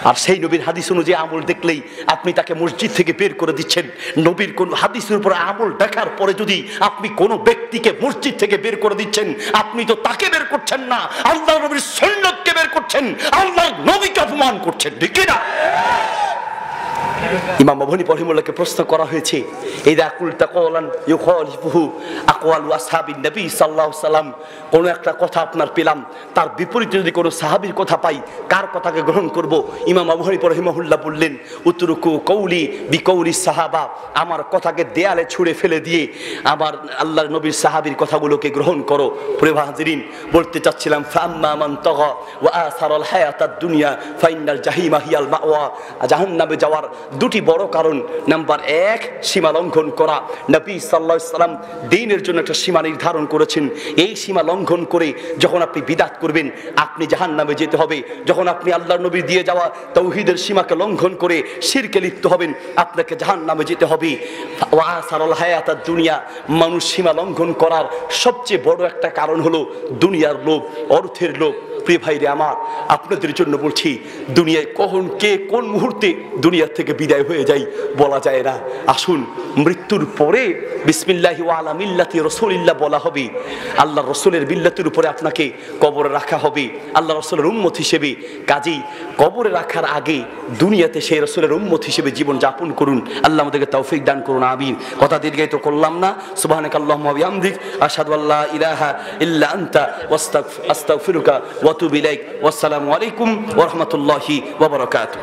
আর সেই নবীর হাদিস অনুযায়ী আমল দেখলেই আপনি তাকে মসজিদ থেকে বের করে দিচ্ছেন। নবীর কোন হাদিসের উপরে আমল দেখার পরে যদি আপনি কোন ব্যক্তিকে মসজিদ থেকে বের করে দিচ্ছেন, আপনি তো তাকে বের করছেন না, আল্লাহর নবীর সুন্নাতকে বের করছেন, আল্লাহর নবীকে অপমান করছেন, ঠিক কি না? ইমাম আবু হানিফা রাহিমাহুল্লাহকে প্রশ্ন করা হয়েছে, ইদা কুলতা কওলান ইউখালিফুহু আকওয়ালু আসহাবিন নবী সাল্লাল্লাহু আলাইহি ওয়াসাল্লাম, কোন একটা কথা আপনার পেলাম, তার বিপরীতে যদি কোনো সাহাবীর কথা পাই, কার কথাকে গ্রহণ করব? ইমাম আবু হানিফা রাহিমাহুল্লাহ বললেন, উতরুকু কওলি বিকওলি সাহাবা, আমার কথাকে দেয়ালে ছুঁড়ে ফেলে দিয়ে আমার আল্লাহর নবীর সাহাবীর কথাগুলোকে গ্রহণ করো। প্রিয় হাজিরিন, বলতে চাচ্ছিলাম, ফাম্মা মান তাগা ওয়া আসারাল হায়াতাদ দুনিয়া ফাইনাল জাহিমা হিয়াল মাওয়া, জাহান্নামে যাওয়ার দুটি বড় কারণ। নাম্বার 1, সীমা লঙ্ঘন করা। নবী সাল্লাল্লাহু আলাইহি ওয়াসাল্লাম দ্বীনের জন্য একটা সীমা নির্ধারণ করেছেন, এই সীমা লঙ্ঘন করে যখন আপনি বিদআত করবেন, আপনি জাহান্নামে যেতে হবে। যখন আপনি আল্লাহর নবী দিয়ে যাওয়া তাওহীদের সীমাকে লঙ্ঘন করে শিরকে লিপ্ত হবেন, আপনাকে জাহান্নামে যেতে হবে। ওয়া আসারাল হায়াতাদ দুনিয়া, মানুষ সীমা লঙ্ঘন করার সবচেয়ে বড় একটা কারণ হলো দুনিয়ার লোভ, অর্থের লোভ। প্রিয় ভাইরে আমার, আপনাদের জন্য বলছি, দুনিয়ায় কখন কে কোন মুহূর্তে দুনিয়া থেকে বিদায় হয়ে যায় বলা যায় না। আসুন, মৃত্যুর পরে বিসমিল্লাহি ওয়া আলা মিল্লাতি রাসূলিল্লাহ বলা হবে, আল্লাহ রসুলের মিল্লাতের উপরে আপনাকে কবরে রাখা হবে আল্লাহ রসুলের উম্মত হিসেবে। কাজেই কবরে রাখার আগে দুনিয়াতে সেই রসুলের উম্মত হিসেবে জীবন যাপন করুন। আল্লাহ আমাদেরকে তৌফিক দান করুন, আমিন। কথা দীর্ঘায়িত করলাম না। সুবহানাকাল্লাহুম্মা ওয়া বিহামদিক, আশহাদু আল্লা ইলাহা ইল্লা আনতা আস্তাগফিরুকা ওয়া আতুবু ইলাইক। ওয়াসসালামু আলাইকুম ওয়া রাহমাতুল্লাহি ওয়া বারাকাতুহু।